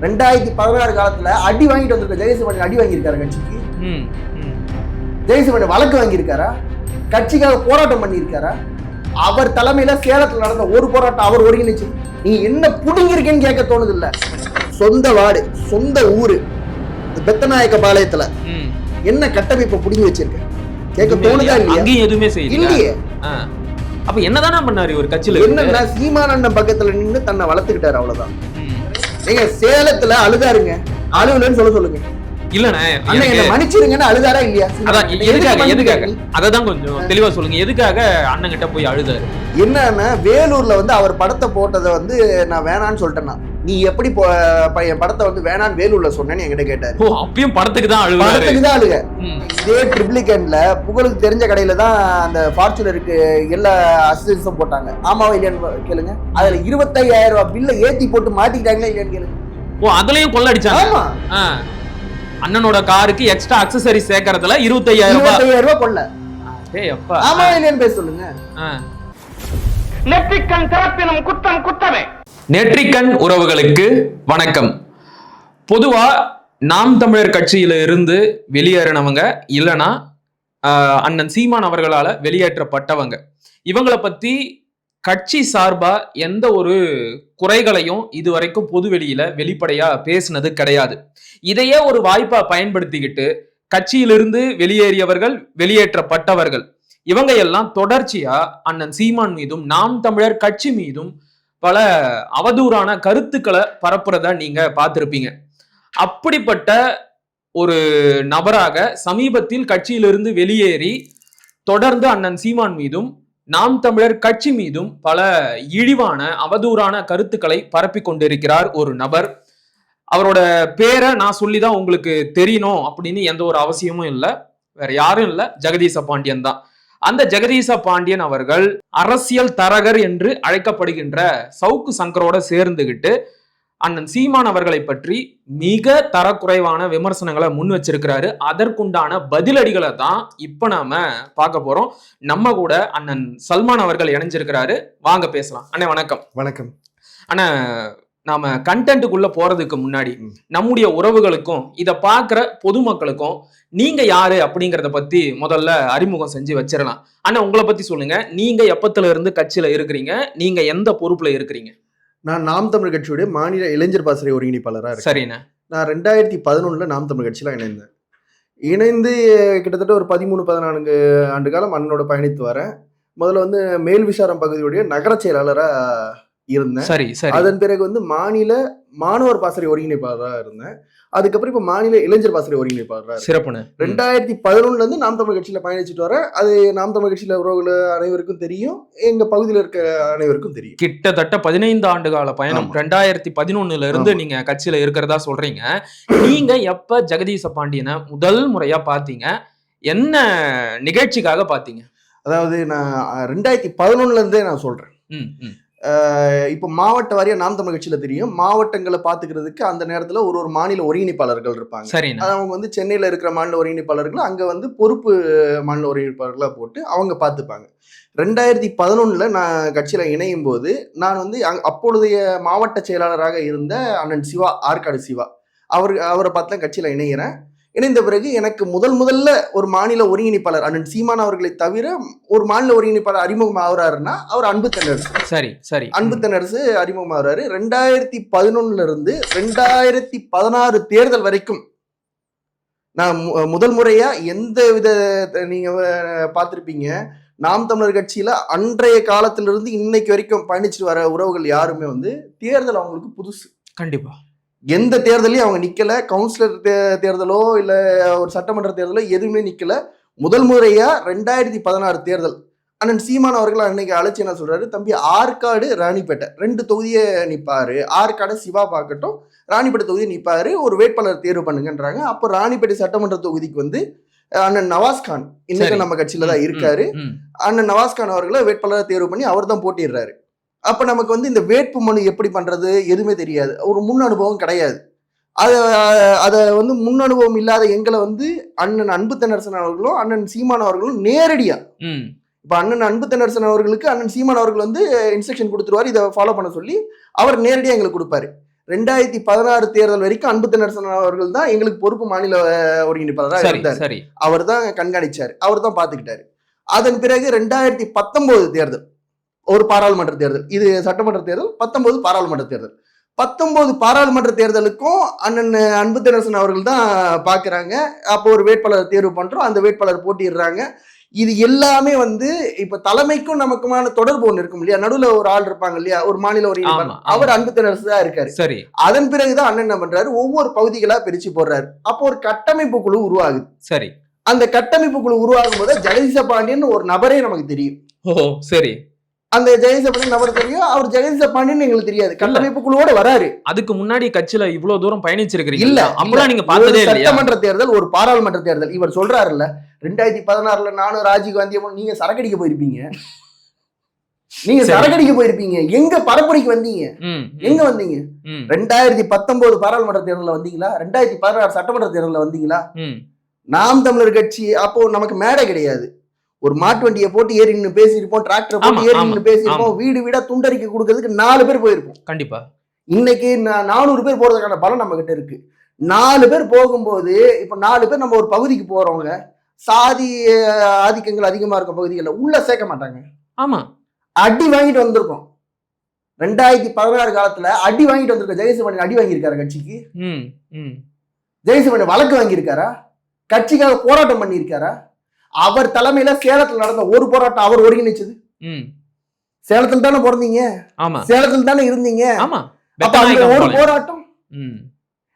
2016 காலத்துல அடி வாங்கிட்டு வந்திருக்க ஜெகதீசன் அடி வாங்கியிருக்காரு கட்சிக்கு. ஜெகதீசன் வழக்கு வாங்கியிருக்காரா? கட்சிக்காக போராட்டம் பண்ணியிருக்காரா? அவர் தலைமையில சேலத்துல நடந்த ஒரு போராட்டம் அவர் ஒருங்கிணைச்சு. நீ என்ன புடுங்கிருக்கேன்னு கேட்க தோணுது இல்ல. சொந்த வார்டு, சொந்த ஊரு பெத்தநாயக்க பாளையத்துல என்ன கட்டமைப்பை புடுங்கி வச்சிருக்க கேட்க தோணுதா இல்லையா? அங்கேயும் எதுவுமே இல்லையே. அப்ப என்னதானே பண்ணாரு ஒரு கட்சியில? என்னன்னா சீமானண்ணன் பக்கத்துல நின்று தன்னை வளர்த்துக்கிட்டாரு, அவ்வளவுதான். நீங்க சேலத்துல அழுதாருங்க, அழுவலன்னு சொல்லுங்க. இல்லண்ணே, மன்னிச்சிருங்கன்னு அழுதாரா இல்லையா? எதுக்காக அததான் கொஞ்சம் தெளிவா சொல்லுங்க. எதுக்காக அண்ணன் கிட்ட போய் அழுதாரு? என்னன்னா வேலூர்ல அவர் படத்தை போட்டதை நான் வேணான்னு சொல்லிட்டேன்னா, நீ எப்படி என் படத்தை வேணான்னு வேலூர்ல சொன்னேன்னு என்கிட்ட கேட்டாரு. அப்பயும் படத்துக்கு தான் அழுக. இதே ட்ரிப்ளிகன்ல புகழுக்கு தெரிஞ்ச கடையில தான் அந்த ஃபார்ச்சுனருக்கு எல்லா அசோசியேஷன் போட்டாங்க. ஆமாவா இல்லையான்னு கேளுங்க. அதுல 25,000 ரூபாய் பில்ல ஏத்தி போட்டு மாட்டிக்கிட்டாங்களா இல்லையான்னு கேளுங்க. அதுலயும் கொள்ளடிச்சாங்க. ஆமா, அண்ணனோட காருக்கு எக்ஸ்ட்ரா அக்சசரி சேர்க்கறதுல 25,000 ரூபாய் கொள்ள. ஆமா இல்லையான்னு பேச சொல்லுங்க. நெற்றிக்கண் திறப்பினும் குற்றம் குற்றமே. நெற்றிக்கண் உறவுகளுக்கு வணக்கம். பொதுவா நாம் தமிழர் கட்சியில இருந்து வெளியேறினவங்க இல்லைன்னா அண்ணன் சீமான் அவர்களால வெளியேற்றப்பட்டவங்க, இவங்களை பத்தி கட்சி சார்பா எந்த ஒரு குறைகளையும் இதுவரைக்கும் பொதுவெளியில வெளிப்படையா பேசினது கிடையாது. இதையே ஒரு வாய்ப்பா பயன்படுத்திக்கிட்டு கட்சியிலிருந்து வெளியேறியவர்கள், வெளியேற்றப்பட்டவர்கள், இவங்க எல்லாம் தொடர்ச்சியா அண்ணன் சீமான் மீதும் நாம் தமிழர் கட்சி மீதும் பல அவதூறான கருத்துக்களை பரப்புறத நீங்க பார்த்திருப்பீங்க. அப்படிப்பட்ட ஒரு நபராக சமீபத்தில் கட்சியிலிருந்து வெளியேறி தொடர்ந்து அண்ணன் சீமான் மீதும் நாம் தமிழர் கட்சி மீதும் பல இழிவான அவதூறான கருத்துக்களை பரப்பி கொண்டிருக்கிறார் ஒரு நபர். அவரோட பேரை நான் சொல்லிதான் உங்களுக்கு தெரியணும் அப்படின்னு எந்த ஒரு அவசியமும் இல்லை. வேற யாரும் இல்லை, ஜெகதீச பாண்டியன் தான். அந்த ஜெகதீச பாண்டியன் அவர்கள் அரசியல் தரகர் என்று அழைக்கப்படுகின்ற சவுக்கு சங்கரோட சேர்ந்துகிட்டு அண்ணன் சீமான் அவர்களை பற்றி மிக தரக்குறைவான விமர்சனங்களை முன் வச்சிருக்கிறாரு. அதற்குண்டான பதிலடிகளை தான் இப்ப நாம பார்க்க போறோம். நம்ம கூட அண்ணன் சல்மான் அவர்கள் இணைஞ்சிருக்கிறாரு. வாங்க பேசலாம். அண்ணே வணக்கம். வணக்கம் அண்ணா. நாம கண்டென்ட்டுக்குள்ள போறதுக்கு முன்னாடி நம்முடைய உறவுகளுக்கும் இதை பார்க்குற பொதுமக்களுக்கும் நீங்க யாரு அப்படிங்கிறத பத்தி முதல்ல அறிமுகம் செஞ்சு வச்சிடலாம். ஆனா உங்களை பத்தி சொல்லுங்க. நீங்க எப்பத்துல இருந்து கட்சியில இருக்கிறீங்க? நீங்க எந்த பொறுப்புல இருக்கிறீங்க? நான் நாம் தமிழ் கட்சியுடைய மாநில இளைஞர் பாசறை ஒருங்கிணைப்பாளராக இருக்கேன். சரிண்ணா. நான் 2011 நாம் தமிழ் கட்சியில இணைந்து கிட்டத்தட்ட ஒரு 13-14 ஆண்டு காலம் அண்ணனோட பயணித்து வரேன். முதல்ல மேல் விசாரம் பகுதியுடைய நகர செயலாளராக இருந்தேன். சரி சரி. அதன் பிறகு மாநில மாணவர் பாசறை ஒருங்கிணைப்பாளராக இருந்தேன். அதுக்கப்புறம் இப்ப மாநில இளைஞர் பாசறை ஒருங்கிணைப்பாளராக. சிறப்புன்னு. 2011 இருந்து நாம் தமிழ் கட்சியில பயணிச்சுட்டு வரேன். அது நாம் தமிழ் கட்சியில உறவுகள் அனைவருக்கும் தெரியும், எங்க பகுதியில் இருக்க அனைவருக்கும் தெரியும். கிட்டத்தட்ட 15 ஆண்டு கால பயணம். 2011 இருந்து நீங்க கட்சியில இருக்கிறதா சொல்றீங்க. நீங்க எப்ப ஜெகதீச பாண்டியனை முதல் முறையா பாத்தீங்க? என்ன நிகழ்ச்சிக்காக பாத்தீங்க? அதாவது நான் 2011 இருந்தே நான் சொல்றேன். இப்போ மாவட்ட வாரியா நாம் தமிழ் கட்சியில தெரியும், மாவட்டங்களை பாத்துக்கிறதுக்கு அந்த நேரத்துல ஒரு மாநில ஒருங்கிணைப்பாளர்கள் இருப்பாங்க. சரி. அவங்க சென்னையில இருக்கிற மாநில ஒருங்கிணைப்பாளர்கள் அங்க பொறுப்பு மாநில ஒருங்கிணைப்பாளர்களா போட்டு அவங்க பார்த்துப்பாங்க. 2011 நான் கட்சியில இணையும் போது நான் அப்பொழுதைய மாவட்ட செயலாளராக இருந்த அண்ணன் சிவா, ஆற்காடு சிவா, அவரை பார்த்து கட்சியில இணைகிறேன். இணைந்த பிறகு எனக்கு முதல்ல ஒரு மாநில ஒருங்கிணைப்பாளர் அண்ணன் சீமான் அவர்களை தவிர ஒரு மாநில ஒருங்கிணைப்பாளர் அறிமுகம் ஆகுறாருன்னா அவர் அன்பு தென்னரசு. சரி சரி. அன்பு தென்னரசு அறிமுகம் ஆகுறாரு. 2011 இருந்து 2016 தேர்தல் வரைக்கும் நான் முதல் முறையா எந்த வித, நீங்க பார்த்திருப்பீங்க, நாம் தமிழர் கட்சியில அன்றைய காலத்திலிருந்து இன்னைக்கு வரைக்கும் பயணிச்சுட்டு வர உறவுகள் யாருமே தேர்தல் அவங்களுக்கு புதுசு. கண்டிப்பா. எந்த தேர்தலையும் அவங்க நிக்கல. கவுன்சிலர் தேர்தலோ இல்ல ஒரு சட்டமன்ற தேர்தலோ எதுவுமே நிக்கல. முதல் முறையா 2016 தேர்தல் அண்ணன் சீமான் அவர்கள் அன்னைக்கு அழைச்சி என்ன சொல்றாரு, தம்பி ஆற்காடு ராணிப்பேட்டை 2 தொகுதியை நிப்பாரு, ஆற்காடு சிவா பார்க்கட்டும், ராணிப்பேட்டை தொகுதியை நிப்பாரு, ஒரு வேட்பாளர் தேர்வு பண்ணுங்கன்றாங்க. அப்போ ராணிப்பேட்டை சட்டமன்ற தொகுதிக்கு அண்ணன் நவாஸ்கான் இன்னைக்கு நம்ம கட்சியில தான் இருக்காரு. அண்ணன் நவாஸ்கான் அவர்களை வேட்பாளர் தேர்வு பண்ணி அவர் தான் போட்டிடுறாரு. அப்ப நமக்கு இந்த வேட்பு மனு எப்படி பண்றது எதுவுமே தெரியாது, ஒரு முன் அனுபவம் கிடையாது. அதை முன் அனுபவம் இல்லாத எங்களை அண்ணன் அன்பு தென்னரசன் அவர்களும் அண்ணன் சீமான் அவர்களும் நேரடியா, இப்ப அண்ணன் அன்பு தென்னரசன் அவர்களுக்கு அண்ணன் சீமான் அவர்கள் இன்ஸ்ட்ரக்ஷன் கொடுத்துருவாரு, இதை ஃபாலோ பண்ண சொல்லி அவர் நேரடியா எங்களுக்கு கொடுப்பாரு. 2016 தேர்தல் வரைக்கும் அன்பு தென்னரசன் அவர்கள் தான் எங்களுக்கு பொறுப்பு மாநில ஒருங்கிணைப்பாளராக சரி இருந்தார். சரி அவர் தான் கண்காணிச்சார், அவர் தான் பாத்துக்கிட்டாரு. அதன் பிறகு 2019 தேர்தல் ஒரு பாராளுமன்ற தேர்தல், இது சட்டமன்ற தேர்தல், 19 பாராளுமன்ற தேர்தல். 19 பாராளுமன்ற தேர்தலுக்கும் அண்ணன் அன்பு தென்னரசன் அவர்கள் தான் பாக்குறாங்க. அப்போ ஒரு வேட்பாளர் தேர்வு பண்றோம், அந்த வேட்பாளர் போட்டிடுறாங்க. இது எல்லாமே வந்து இப்ப தலைமைக்கும் நமக்குமான தொடர்பு ஒண்ணு இருக்கும் இல்லையா, நடுவுல ஒரு ஆள் இருப்பாங்க இல்லையா, ஒரு மாநில ஒருங்கிணைப்பாளர், அவர் அன்பு தென்னரசு தான் இருக்காரு. சரி. அதன் பிறகுதான் அண்ணன் என்ன பண்றாரு, ஒவ்வொரு பகுதிகளா பிரிச்சு போடுறாரு. அப்போ ஒரு கட்டமைப்பு குழு உருவாகுது. சரி. அந்த கட்டமைப்பு குழு உருவாகும் போது ஜெகதீச பாண்டியன் ஒரு நபரே நமக்கு தெரியும். ஓ சரி. அந்த ஜெகதீச பாண்டியன் நபர் தெரியும், அவர் ஜெகதீச பாண்டியன் எங்களுக்கு தெரியாது. கட்டமைப்பு குழுவோட வராரு. அதுக்கு முன்னாடி கட்சியில இவ்வளவு தூரம் பயணிச்சிருக்கீங்க இல்ல, அப்பலாம் நீங்க பார்த்ததே இல்லையா? சட்டமன்ற தேர்தல், ஒரு பாராளுமன்ற தேர்தல். இவர் சொல்றாருல்ல 2016 நானும் ராஜீவ் காந்தியும் நீங்க சரக்கடிக்க போயிருப்பீங்க, நீங்க சரக்கடிக்க போயிருப்பீங்க, எங்க பரப்புரைக்கு வந்தீங்க, எங்க வந்தீங்க? 2019 பாராளுமன்ற தேர்தலில் வந்தீங்களா? 2016 சட்டமன்ற தேர்தலில் வந்தீங்களா? நாம் தமிழர் கட்சி அப்போ நமக்கு மேடை கிடையாது. ஒரு மாட்டு வண்டியை போட்டு ஏறி நின்று பேசியிருப்போம், டிராக்டர் போட்டு ஏறி நின்று பேசியிருப்போம், வீடு வீடா துண்டறிக்கை கொடுக்கறதுக்கு 4 பேர் போயிருப்போம். கண்டிப்பா. இன்னைக்கு 400 பேர் போறதுக்கான பலம் நம்ம கிட்ட இருக்கு. 4 பேர் போகும்போது இப்ப 4 பேர் நம்ம ஒரு பகுதிக்கு போறவங்க, சாதி ஆதிக்கங்கள் அதிகமா இருக்க பகுதிகளில் உள்ள சேர்க்க மாட்டாங்க. ஆமா, அடி வாங்கிட்டு வந்திருக்கோம். 2016 காலத்துல அடி வாங்கிட்டு வந்திருக்க ஜெகதீச பாண்டியன் அடி வாங்கியிருக்காரு கட்சிக்கு. ஜெகதீச பாண்டியன் வழக்கு வாங்கியிருக்காரா? கட்சிக்காக போராட்டம் பண்ணியிருக்காரா? அவர் தலைமையில சேலத்துல நடந்த ஒரு போராட்டம் அவர் ஒருங்கிணைச்சது. சேலத்துல தானே பிறந்தீங்க, சேலத்துல தானே இருந்தீங்க. ஒரு போராட்டம்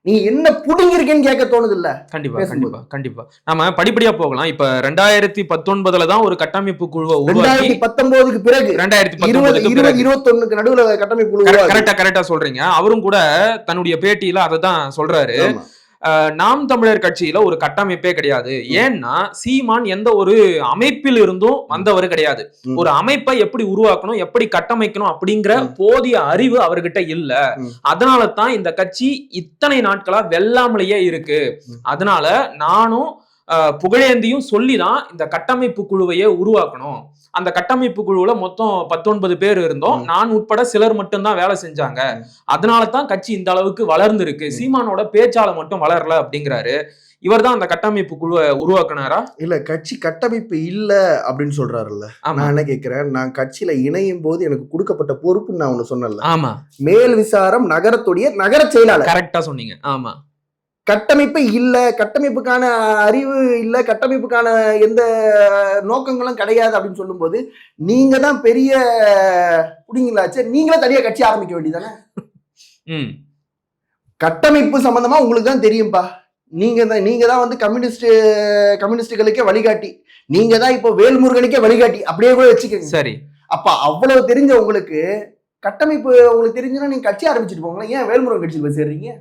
நீங்க என்ன புடுங்கிருக்கேன்னு கேட்க தோணுது இல்ல? கண்டிப்பா கண்டிப்பா கண்டிப்பா. நாம படிப்படியா போகலாம். இப்ப 2019 தான் ஒரு கட்டமைப்பு குழுவை 2019க்கு பிறகு 2021க்கு நடுவுல கட்டமைப்பு குழு. கரெக்டா சொல்றீங்க. அவரும் கூட தன்னுடைய பேட்டியில அதை தான் சொல்றாரு. நாம் தமிழர் கட்சியில ஒரு கட்டமைப்பே கிடையாது. ஏன்னா சீமான் எந்த ஒரு அமைப்பில் இருந்தும் வந்தவர் கிடையாது. ஒரு அமைப்பை எப்படி உருவாக்கணும், எப்படி கட்டமைக்கணும் அப்படிங்கிற போதிய அறிவு அவர்கிட்ட இல்ல. அதனால தான் இந்த கட்சி இத்தனை நாட்களா வெல்லாமலேயே இருக்கு. அதனால நானும் புகழேந்தியும் சொல்லிதான் இந்த கட்டமைப்பு குழுவையே உருவாக்கணும். அந்த கட்டமைப்பு குழுவுல மொத்தம் 19 பேர் இருந்தோம், நான் உட்பட சிலர் மட்டும்தான் வேலை செஞ்சாங்க. அதனாலதான் கட்சி இந்த அளவுக்கு வளர்ந்து இருக்கு, சீமானோட பேச்சால மட்டும் வளரல அப்படிங்கிறாரு. இவர் தான் அந்த கட்டமைப்பு குழுவை உருவாக்குனாரா? இல்ல, கட்சி கட்டமைப்பு இல்ல அப்படின்னு சொல்றாருல்ல. நான் என்ன கேட்கிறேன், நான் கட்சியில இணையும் போது எனக்கு கொடுக்கப்பட்ட பொறுப்பு நான் ஒண்ணு சொன்னேன்ல. ஆமா, மேல் விசாரம் நகரத்துடைய நகர செயலாளர். கரெக்டா சொன்னீங்க. ஆமா, கட்டமைப்பு இல்ல, கட்டமைப்புக்கான அறிவு இல்ல, கட்டமைப்புக்கான எந்த நோக்கங்களும் கிடையாது அப்படின்னு சொல்லும் போது நீங்க தான் பெரிய புடிங்களாச்சு, நீங்களே தனியா கட்சி ஆரம்பிக்க வேண்டியதானே? கட்டமைப்பு சம்பந்தமா உங்களுக்கு தான் தெரியும்பா. நீங்க தான் வந்து கம்யூனிஸ்டுகளுக்கே வழிகாட்டி, நீங்க தான் இப்போ வேல்முருகனுக்கே வழிகாட்டி, அப்படியே கூட வச்சுக்கோங்க. சரி. அப்ப அவ்வளவு தெரிஞ்ச உங்களுக்கு கட்டமைப்பு உங்களுக்கு தெரிஞ்சுன்னா நீங்க கட்சி ஆரம்பிச்சுட்டு போங்களேன். ஏன் வேல்முருகன் கட்சியில் போய் சேர்றீங்க?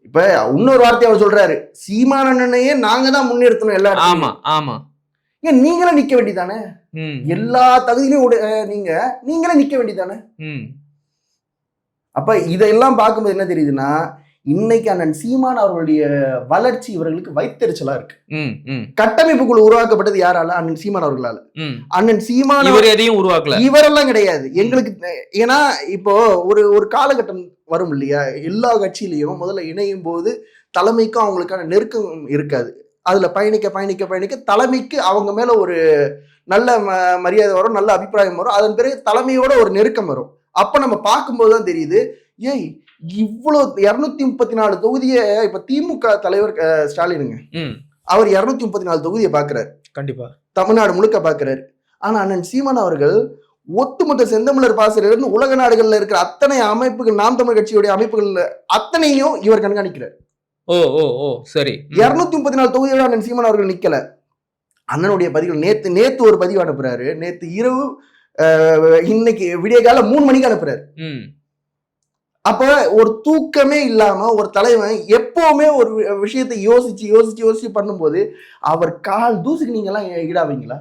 இப்ப இன்னொரு வார்த்தை அவர் சொல்றாரு, சீமானண்ணையே நாங்க தான் முன்னிறுத்தணும் எல்லாரும். ஆமா ஆமா, ஏன் நீங்களே நிக்க வேண்டியதானே? எல்லா தகுதியிலும் நீங்களே நிக்க வேண்டியதானே? அப்ப இதெல்லாம் பார்க்கும்போது என்ன தெரியுதுன்னா, இன்னைக்கு அண்ணன் சீமான் அவர்களுடைய வளர்ச்சி இவர்களுக்கு வைத்தறிச்சலா இருக்கு. கட்டமைப்பு குழு உருவாக்கப்பட்டது யாரால? அண்ணன் சீமான் அவர்களால. அண்ணன் சீமான் எதையும் உருவாக்கல, இவரெல்லாம் கிடையாது எங்களுக்கு. ஏன்னா இப்போ ஒரு காலகட்டம் வரும் இல்லையா, எல்லா கட்சியிலையும் முதல்ல இணையும் போது தலைமைக்கும் அவங்களுக்கான நெருக்கம் இருக்காது. அதுல பயணிக்க தலைமைக்கு அவங்க மேல ஒரு நல்ல மரியாதை வரும், நல்ல அபிப்பிராயம் வரும். அதன் பிறகு தலைமையோட ஒரு நெருக்கம் வரும். அப்ப நம்ம பார்க்கும்போதுதான் தெரியுது, ஏய் இவ்வளவு 234 தொகுதியை இப்ப திமுக தலைவர் ஸ்டாலினுங்க, அவர் 234 தொகுதியை பாக்குறாரு. கண்டிப்பா தமிழ்நாடு முழுக்க பாக்குறாரு. ஆனா அண்ணன் சீமான் அவர்கள் ஒட்டுமொத்த செந்தமிழர் பாசறையிலிருந்து உலக நாடுகள்ல இருக்கிற அத்தனை அமைப்புகள், நாம் தமிழ் கட்சியுடைய அமைப்புகள் அத்தனையும் இவர் கண்காணிக்கிறார். ஓ ஓ ஓ சரி. 234 தொகுதியோட அண்ணன் சீமான் அவர்கள் நிக்கல. அண்ணனுடைய பதிவுகள் நேத்து ஒரு பதிவு அனுப்புறாரு, நேத்து இரவு இன்னைக்கு விடிய கால 3 மணிக்கு அனுப்புறாரு. அப்ப ஒரு தூக்கமே இல்லாம ஒரு தலைவன் எப்பவுமே ஒரு விஷயத்தை யோசிச்சு பண்ணும்போது அவர் கால் தூசுக்கு நீங்க எல்லாம் ஈடாவீங்களா?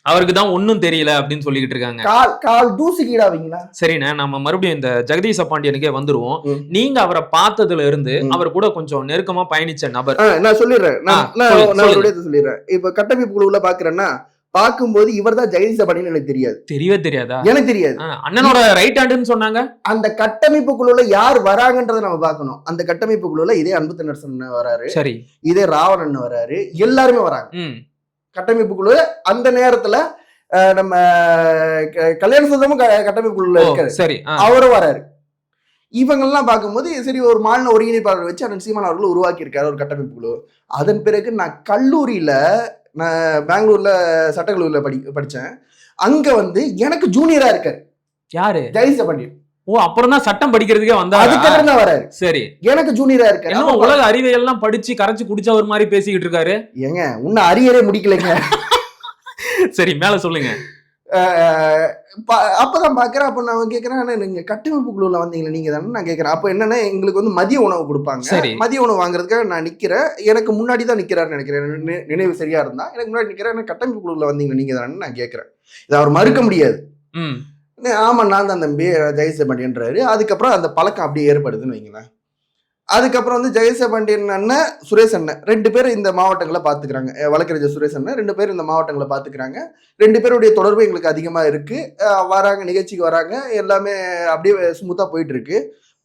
அவருக்கு தான் ஒன்னும் தெரியல அப்படின்னு சொல்லிக்கிட்டு இருக்காங்க. கால் தூசுக்கு ஈடாவீங்களா? சரிண்ணே, நம்ம மறுபடியும் இந்த ஜெகதீச பாண்டியனுக்கே வந்துருவோம். நீங்க அவரை பார்த்ததுல இருந்து அவர் கூட கொஞ்சம் நெருக்கமா பயணிச்ச நபர். நான் சொல்லிடுறேன். இப்ப கட்டமைப்பு குழுவுல பாக்குறேன்னா பார்க்கும்போது இவர் தான் ஜெகதீச பாண்டியன் எனக்கு தெரியாது. தெரியவே தெரியாதா? எனக்கு தெரியாது. அண்ணனோட ரைட் ஹேண்டுன்னு சொன்னாங்க. அந்த கட்டமைப்பு குழுல யார் வராங்கன்றதை நம்ம பார்க்கணும். அந்த கட்டமைப்பு குழுல இதே அன்புத்தனரசன் வராரு, சரி, இதே ராவணன் வராரு, எல்லாருமே வராங்க கட்டமைப்பு குழு. அந்த நேரத்துல நம்ம கல்யாண சுந்தரமும் கட்டமைப்பு குழுல இருக்காரு, சரி, அவரும் வராரு. இவங்கெல்லாம் பார்க்கும்போது சரி ஒரு மாநில ஒருங்கிணைப்பாளர் வச்சு அண்ணன் சீமான் அவர்கள் உருவாக்கி இருக்காரு ஒரு கட்டமைப்பு குழு. அதன் பிறகு நான் கல்லூரியில, நான் பெங்களூர்ல சட்டக்கல்லூரியில படிச்சேன். அங்க வந்து எனக்கு ஜூனியரா இருக்காரு. யாரு? ஜெகதீச பாண்டியன். ஓ, அப்புறம் தான் சட்டம் படிக்கிறதுக்கே வந்தா? அதுக்கப்புறம் தான் வராரு. சரி, எனக்கு ஜூனியரா இருக்காரு. என்ன உலக அறிவியல் எல்லாம் படிச்சு கரைச்சு குடிச்ச ஒரு மாதிரி பேசிக்கிட்டு இருக்காரு. ஏங்க இன்னும் அரியரே முடிக்கலைங்க. சரி, மேல சொல்லுங்க. அப்பதான் பாக்குறேன். அப்ப நான் கேட்கறேன், நீங்க கட்டமைப்பு குழுல வந்தீங்களா நீங்க தானே? நான் கேட்கறேன். அப்ப என்னன்னா எங்களுக்கு வந்து மதிய உணவு கொடுப்பாங்க. மதிய உணவு வாங்குறதுக்காக நான் நிக்கிறேன். எனக்கு முன்னாடி தான் நிக்கிறாருன்னு நினைக்கிறேன், நினைவு சரியா இருந்தா. எனக்கு முன்னாடி நிக்கிறேன். கட்டமைப்பு குழுல வந்தீங்களா நீங்க தானே நான் கேட்கறேன். இதை அவர் மறுக்க முடியாது. ஆமா நான் தான் தம்பி ஜெகதீச பாண்டியன்றாரு. அதுக்கப்புறம் அந்த பழக்கம் அப்படியே ஏற்படுதுன்னு வைங்களேன். அதுக்கப்புறம் வந்து ஜெகதீச பாண்டியன் அண்ணன், சுரேஷ் அண்ணன் 2 பேரும் இந்த மாவட்டங்களை பாத்துக்கிறாங்க. வழக்கறிஞர் சுரேஷ் அண்ணன் 2 பேரும் இந்த மாவட்டங்களை பாத்துக்கிறாங்க. 2 பேருடைய தொடர்பு எங்களுக்கு அதிகமா இருக்கு. வராங்க, நிகழ்ச்சிக்கு வராங்க, எல்லாமே அப்படியே ஸ்மூத்தா போயிட்டு இருக்கு.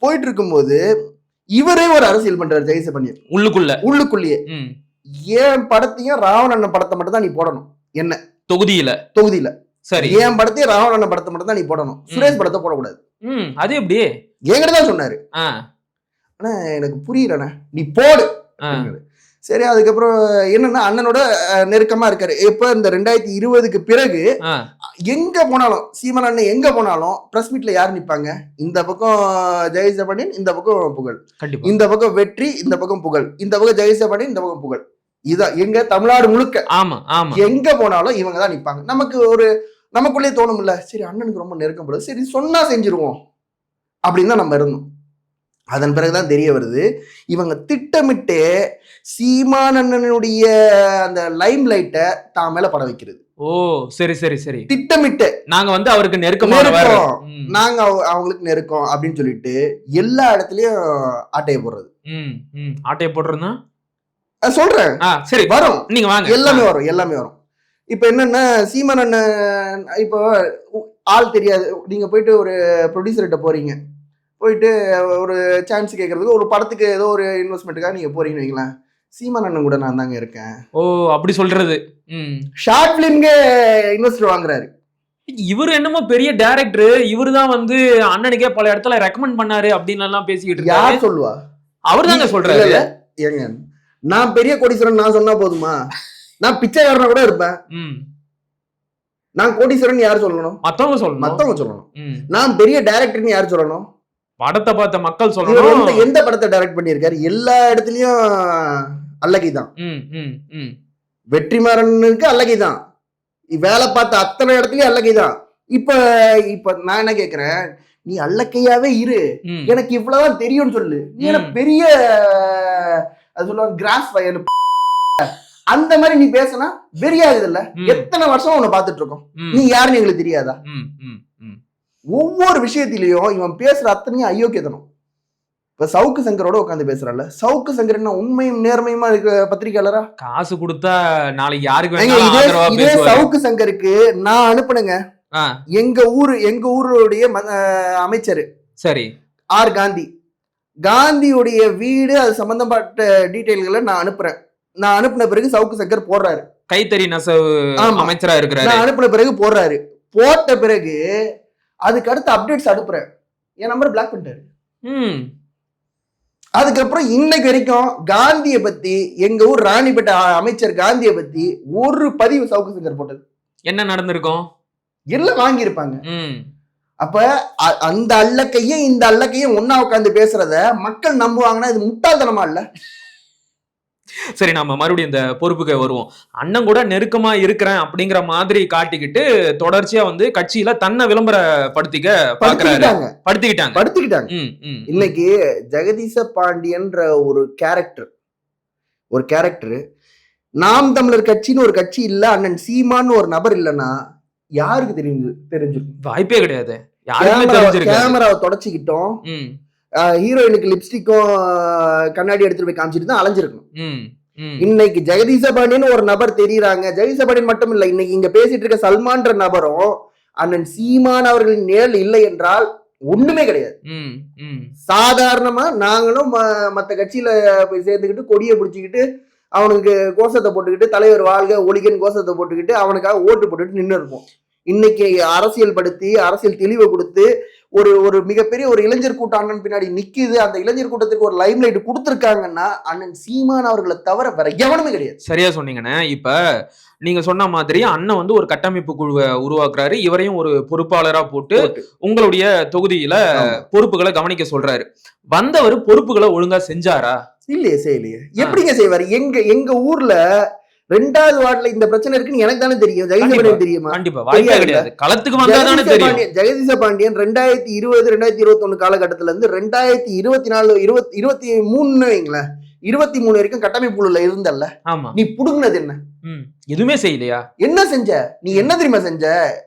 போயிட்டு இருக்கும்போது இவரே ஒரு அரசியல் பண்றாரு ஜெகதீச பாண்டியன் உள்ளுக்குள்ளேயே. ஏன் படத்தையும் ராவணன் படத்தை மட்டும் தான் நீ போடணும், என்ன தொகுதியில சரி, என் படத்தையும் ராவணன் படத்தை மட்டும் தான் நீ போடணும், சுரேஷ் படத்தை போடக்கூடாது. அது எப்படி என்கிட்ட தான் சொன்னாரு. ஆனா எனக்கு புரியலண்ணா, நீ போடு. சரி, அதுக்கப்புறம் என்னன்னா அண்ணனோட நெருக்கமா இருக்காரு. இப்ப இந்த 2020க்கு பிறகு எங்க போனாலும் சீமான் அண்ணன் எங்க போனாலும் பிரஸ் மீட்ல யார் நிப்பாங்க? இந்த பக்கம் ஜெகதீச பாண்டியன், இந்த பக்கம் புகழ். இந்த பக்கம் வெற்றி, இந்த பக்கம் புகழ். இந்த பக்கம் ஜெகதீச பாண்டியன், இந்த பக்கம் புகழ். இதான் எங்க தமிழ்நாடு முழுக்க. எங்க போனாலும் இவங்க தான் நிப்பாங்க. நமக்கு ஒரு நமக்குள்ளே தோணும்ல, சரி அண்ணனுக்கு ரொம்ப நெருக்கம் போடுது, சரி சொன்னா செஞ்சிருவோம் அப்படின்னு தான் நம்ம இருந்தோம். அதன் பிறகுதான் தெரிய வருது, இவங்க திட்டமிட்டு சீமான் அண்ணனுடைய அந்த லைம் லைட்டை தான் மேல பட வைக்கிறது. ஓ, சரி சரி சரி, திட்டமிட்டு நாங்க வந்து அவருக்கு நெருக்கம், நாங்க அவங்களுக்கு நெருக்கம் அப்படின்னு சொல்லிட்டு எல்லா இடத்துலயும் ஆட்டையை போடுறது. ஆட்டையை போடுறதுன்னா சொல்றேன், சரி வரும், நீங்க வாங்க, எல்லாமே வரும், எல்லாமே வரும். இப்ப என்னன்னா சீமான் அண்ணன் இப்போ ஆள் தெரியாது. நீங்க போயிட்டு ஒரு ப்ரொடியூசர்கிட்ட போறீங்க, போயிட்டு ஒரு சான்ஸ் கேட்கறதுக்கு, ஒரு படத்துக்கு ஏதோ ஒரு இன்வெஸ்ட்மெண்ட்டுக்காக நீங்க போறீங்கன்னு வைங்களேன், சீமான் அண்ணன் கூட நான் தாங்க இருக்கேன். ஓ, அப்படி சொல்றது. ஷார்ட் பிலிம்க்கு இன்வெஸ்டர் வாங்குறாரு. இவரு என்னமோ பெரிய டைரக்டர், இவரு தான் வந்து அண்ணனுக்கே பல இடத்துல ரெக்கமெண்ட் பண்ணாரு அப்படின்னு எல்லாம் பேசிக்கிட்டு இருக்காரு. யார் சொல்லுவா? அவர் தாங்க சொல்றாரு. ஏங்க நான் பெரிய கோடீஸ்வரன் நான் சொன்னா போதுமா? நான் பிச்சைக்காரனா கூட இருப்பேன். நான் கோடீஸ்வரன் யார் சொல்லணும்? மத்தவங்க சொல்லணும். நான் பெரிய டைரக்டர்னு யார் சொல்லணும்? படத்தை பார்த்த மக்கள் சொல்லணும். எந்த படத்தை டைரக்ட் பண்ணியிருக்காரு? எல்லா இடத்துலயும் அல்லகைதான். வெற்றிமாறனுக்கு அல்லகைதான், வேலை பார்த்த அத்தனை இடத்துலயும் அல்லகைதான். இப்ப நான் என்ன கேக்குறேன், நீ அல்லக்கையாவே இரு, எனக்கு இவ்வளவுதான் தெரியும்னு சொல்லு. நீ எனக்கு பெரிய அது சொல்லுவாங்க கிராஸ் வயல் அந்த மாதிரி நீ பேசினா வெறியாகுது இல்ல? எத்தனை வருஷம் உன்னை பாத்துட்டு இருக்கோம், நீ யாருன்னு எங்களுக்கு தெரியாதா? ஒவ்வொரு விஷயத்திலயும் இவன் பேசுற அத்தனையும் அயோக்கியத்தனம். இப்ப சவுக்கு சங்கரோட உட்காந்து பேசுறான்ல, சவுக்கு சங்கர் என்ன உண்மையும் நேர்மையுமா இருக்க பத்திரிகையாளரா? காசு கொடுத்தா நாளைக்கு யாருக்கு இதே சவுக்கு சங்கருக்கு நான் அனுப்புனேங்க. எங்க ஊருடைய அமைச்சர் சரி ஆர் காந்தியுடைய வீடு, அது சம்பந்தப்பட்ட டீடைல்களை நான் அனுப்புறேன். நான் அனுப்பின பிறகு சவுக்கு சங்கர் போடுறாரு, கைத்தறி நெசவு அமைச்சரா இருக்கிறாரு. நான் அனுப்பின பிறகு போடுறாரு. போட்ட பிறகு அதுக்கு அடுத்து அப்டேட்ஸ் அனுப்புறேன், என் நம்பர் பிளாக் பண்ணிட்டாரு. அதுக்கப்புறம் இன்னைக்கு வரைக்கும் காந்திய பத்தி, எங்க ஊர் ராணிப்பேட்டை அமைச்சர் காந்திய பத்தி ஒரு பதிவு சவுக்கு சங்கர் போட்டது என்ன நடந்திருக்கும்? எல்லாம் வாங்கியிருப்பாங்க. அப்ப அந்த அல்லக்கையும் இந்த அல்லக்கையும் ஒன்னா உட்காந்து பேசுறத மக்கள் நம்புவாங்கன்னா இது முட்டாள்தனமா இல்ல? சரி, நம்ம மறுபடியும் இந்த பொறுப்புக்கு வருவோம். அண்ணன் கூட நெருக்கமா இருக்கிறேன் அப்படிங்கிற மாதிரி காட்டிக்கிட்டு தொடர்ச்சியா வந்து கட்சியில தன்னை விளம்பரப்படுத்திக்கிட்டாங்க. இன்னைக்கு ஜெகதீச பாண்டியன்ற ஒரு கேரக்டர் நாம் தமிழர் கட்சின்னு ஒரு கட்சி இல்ல, அண்ணன் சீமான்னு ஒரு நபர் இல்லைன்னா யாருக்கு தெரிஞ்சிருக்கும்? வாய்ப்பே கிடையாது. கேமராவை தொடச்சிக்கிட்டோம், ஹீரோயினுக்கு லிப்ஸ்டிக்கும் கண்ணாடி எடுத்துட்டு போய் காமிச்சிட்டு தான் அலைஞ்சிருக்கணும். இன்னைக்கு ஜெகதீச பாண்டியன் ஒரு நபர் தெரியுறாங்க. ஜெகதீச பாண்டியன் மட்டும் இல்ல, இன்னைக்கு இங்க பேசிட்டு இருக்க சல்மான்ற நபரும் அண்ணன் சீமான் அவர்களின் நிழல் இல்லை என்றால் ஒண்ணுமே கிடையாது. சாதாரணமா நாங்களும் மத்த கட்சியில போய் சேர்ந்துக்கிட்டு கொடியை பிடிச்சிக்கிட்டு அவனுக்கு கோஷத்தை போட்டுக்கிட்டு தலைவர் வாழ்க ஒளிகன் கோஷத்தை போட்டுக்கிட்டு அவனுக்காக ஓட்டு போட்டுட்டு நின்று இருப்போம். இன்னைக்கு அரசியல் படுத்தி அரசியல் தெளிவை கொடுத்து ஒரு மிகப்பெரிய ஒரு இளைஞர் கூட்டம் அண்ணன் பின்னாடி நிக்குது. அந்த இளைஞர் கூட்டத்துக்கு ஒரு லைம் லைட் கொடுத்துருக்காங்கன்னா அண்ணன் சீமான் அவர்களை தவிர வேற எவனுமே கிடையாது. சரியா சொன்னீங்கண்ணே. இப்ப நீங்க சொன்ன மாதிரி அண்ணன் வந்து ஒரு கட்டமைப்பு குழுவை உருவாக்குறாரு, இவரையும் ஒரு பொறுப்பாளரா போட்டு உங்களுடைய தொகுதியில பொறுப்புகளை கவனிக்க சொல்றாரு. வந்தவர் பொறுப்புகளை ஒழுங்கா செஞ்சாரா? இல்லையே, செய்யலையே. எப்படிங்க செய்வாரு? எங்க ஊர்ல 2வது வார்டுல இந்த பிரச்சனை இருக்குன்னு எனக்கு தானே தெரியும். ஜெகதீச பாண்டியன் தெரியுமா? கண்டிப்பா வாய்ப்பே கிடையாது. களத்துக்கு வந்தாதானே தெரியும். ஜெகதீச பாண்டியன் 2020 2021 காலகட்டத்துல இருந்து 2024 23 வைங்களேன் 23 வரைக்கும் கட்டமைப்பு குழுல இருந்தல்ல. ஆமா. நீ புடுங்கினது என்ன? எதுவுமே செய்யலையா? என்ன செஞ்ச? நீ என்ன தெரியுமா செஞ்ச?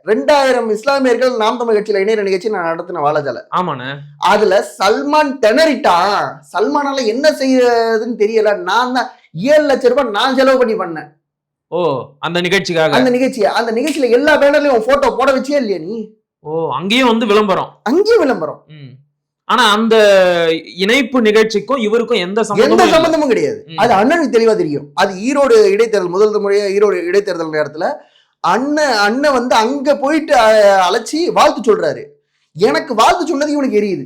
2000 இஸ்லாமியர்கள் நாம் தமிழ் கட்சியில இணைய நிகழ்ச்சி நான் நடத்தின வாழஜால. ஆமாண்ணே. அதுல சல்மான் திணறிட்டான். சல்மானால என்ன செய்யறதுன்னு தெரியல. நான் தான் 7 லட்சம் ரூபாய் நான் செலவு பண்ணேன். ஓ, அந்த நிகழ்ச்சிக்காக? அந்த நிகழ்ச்சியில எல்லா பேனர்லயும் போட்டோ போட வச்சே இல்லையா நீ? ஓ, அங்கேயும் வந்து விளம்பரம். அங்கேயும் விளம்பரம். ஆனா அந்த இணைப்பு நிகழ்ச்சிக்கும் இவருக்கும் எந்த சம்பந்தமும் கிடையாது. அது அண்ணனுக்கு தெளிவா தெரியும். அது ஈரோடு இடைத்தேர்தல், முதல் முறையா ஈரோடு இடைத்தேர்தல் நேரத்துல அண்ணன் வந்து அங்க போயிட்டு அழைச்சி வாழ்த்து சொல்றாரு. எனக்கு வாழ்த்து சொன்னது இவனுக்கு எரியுது.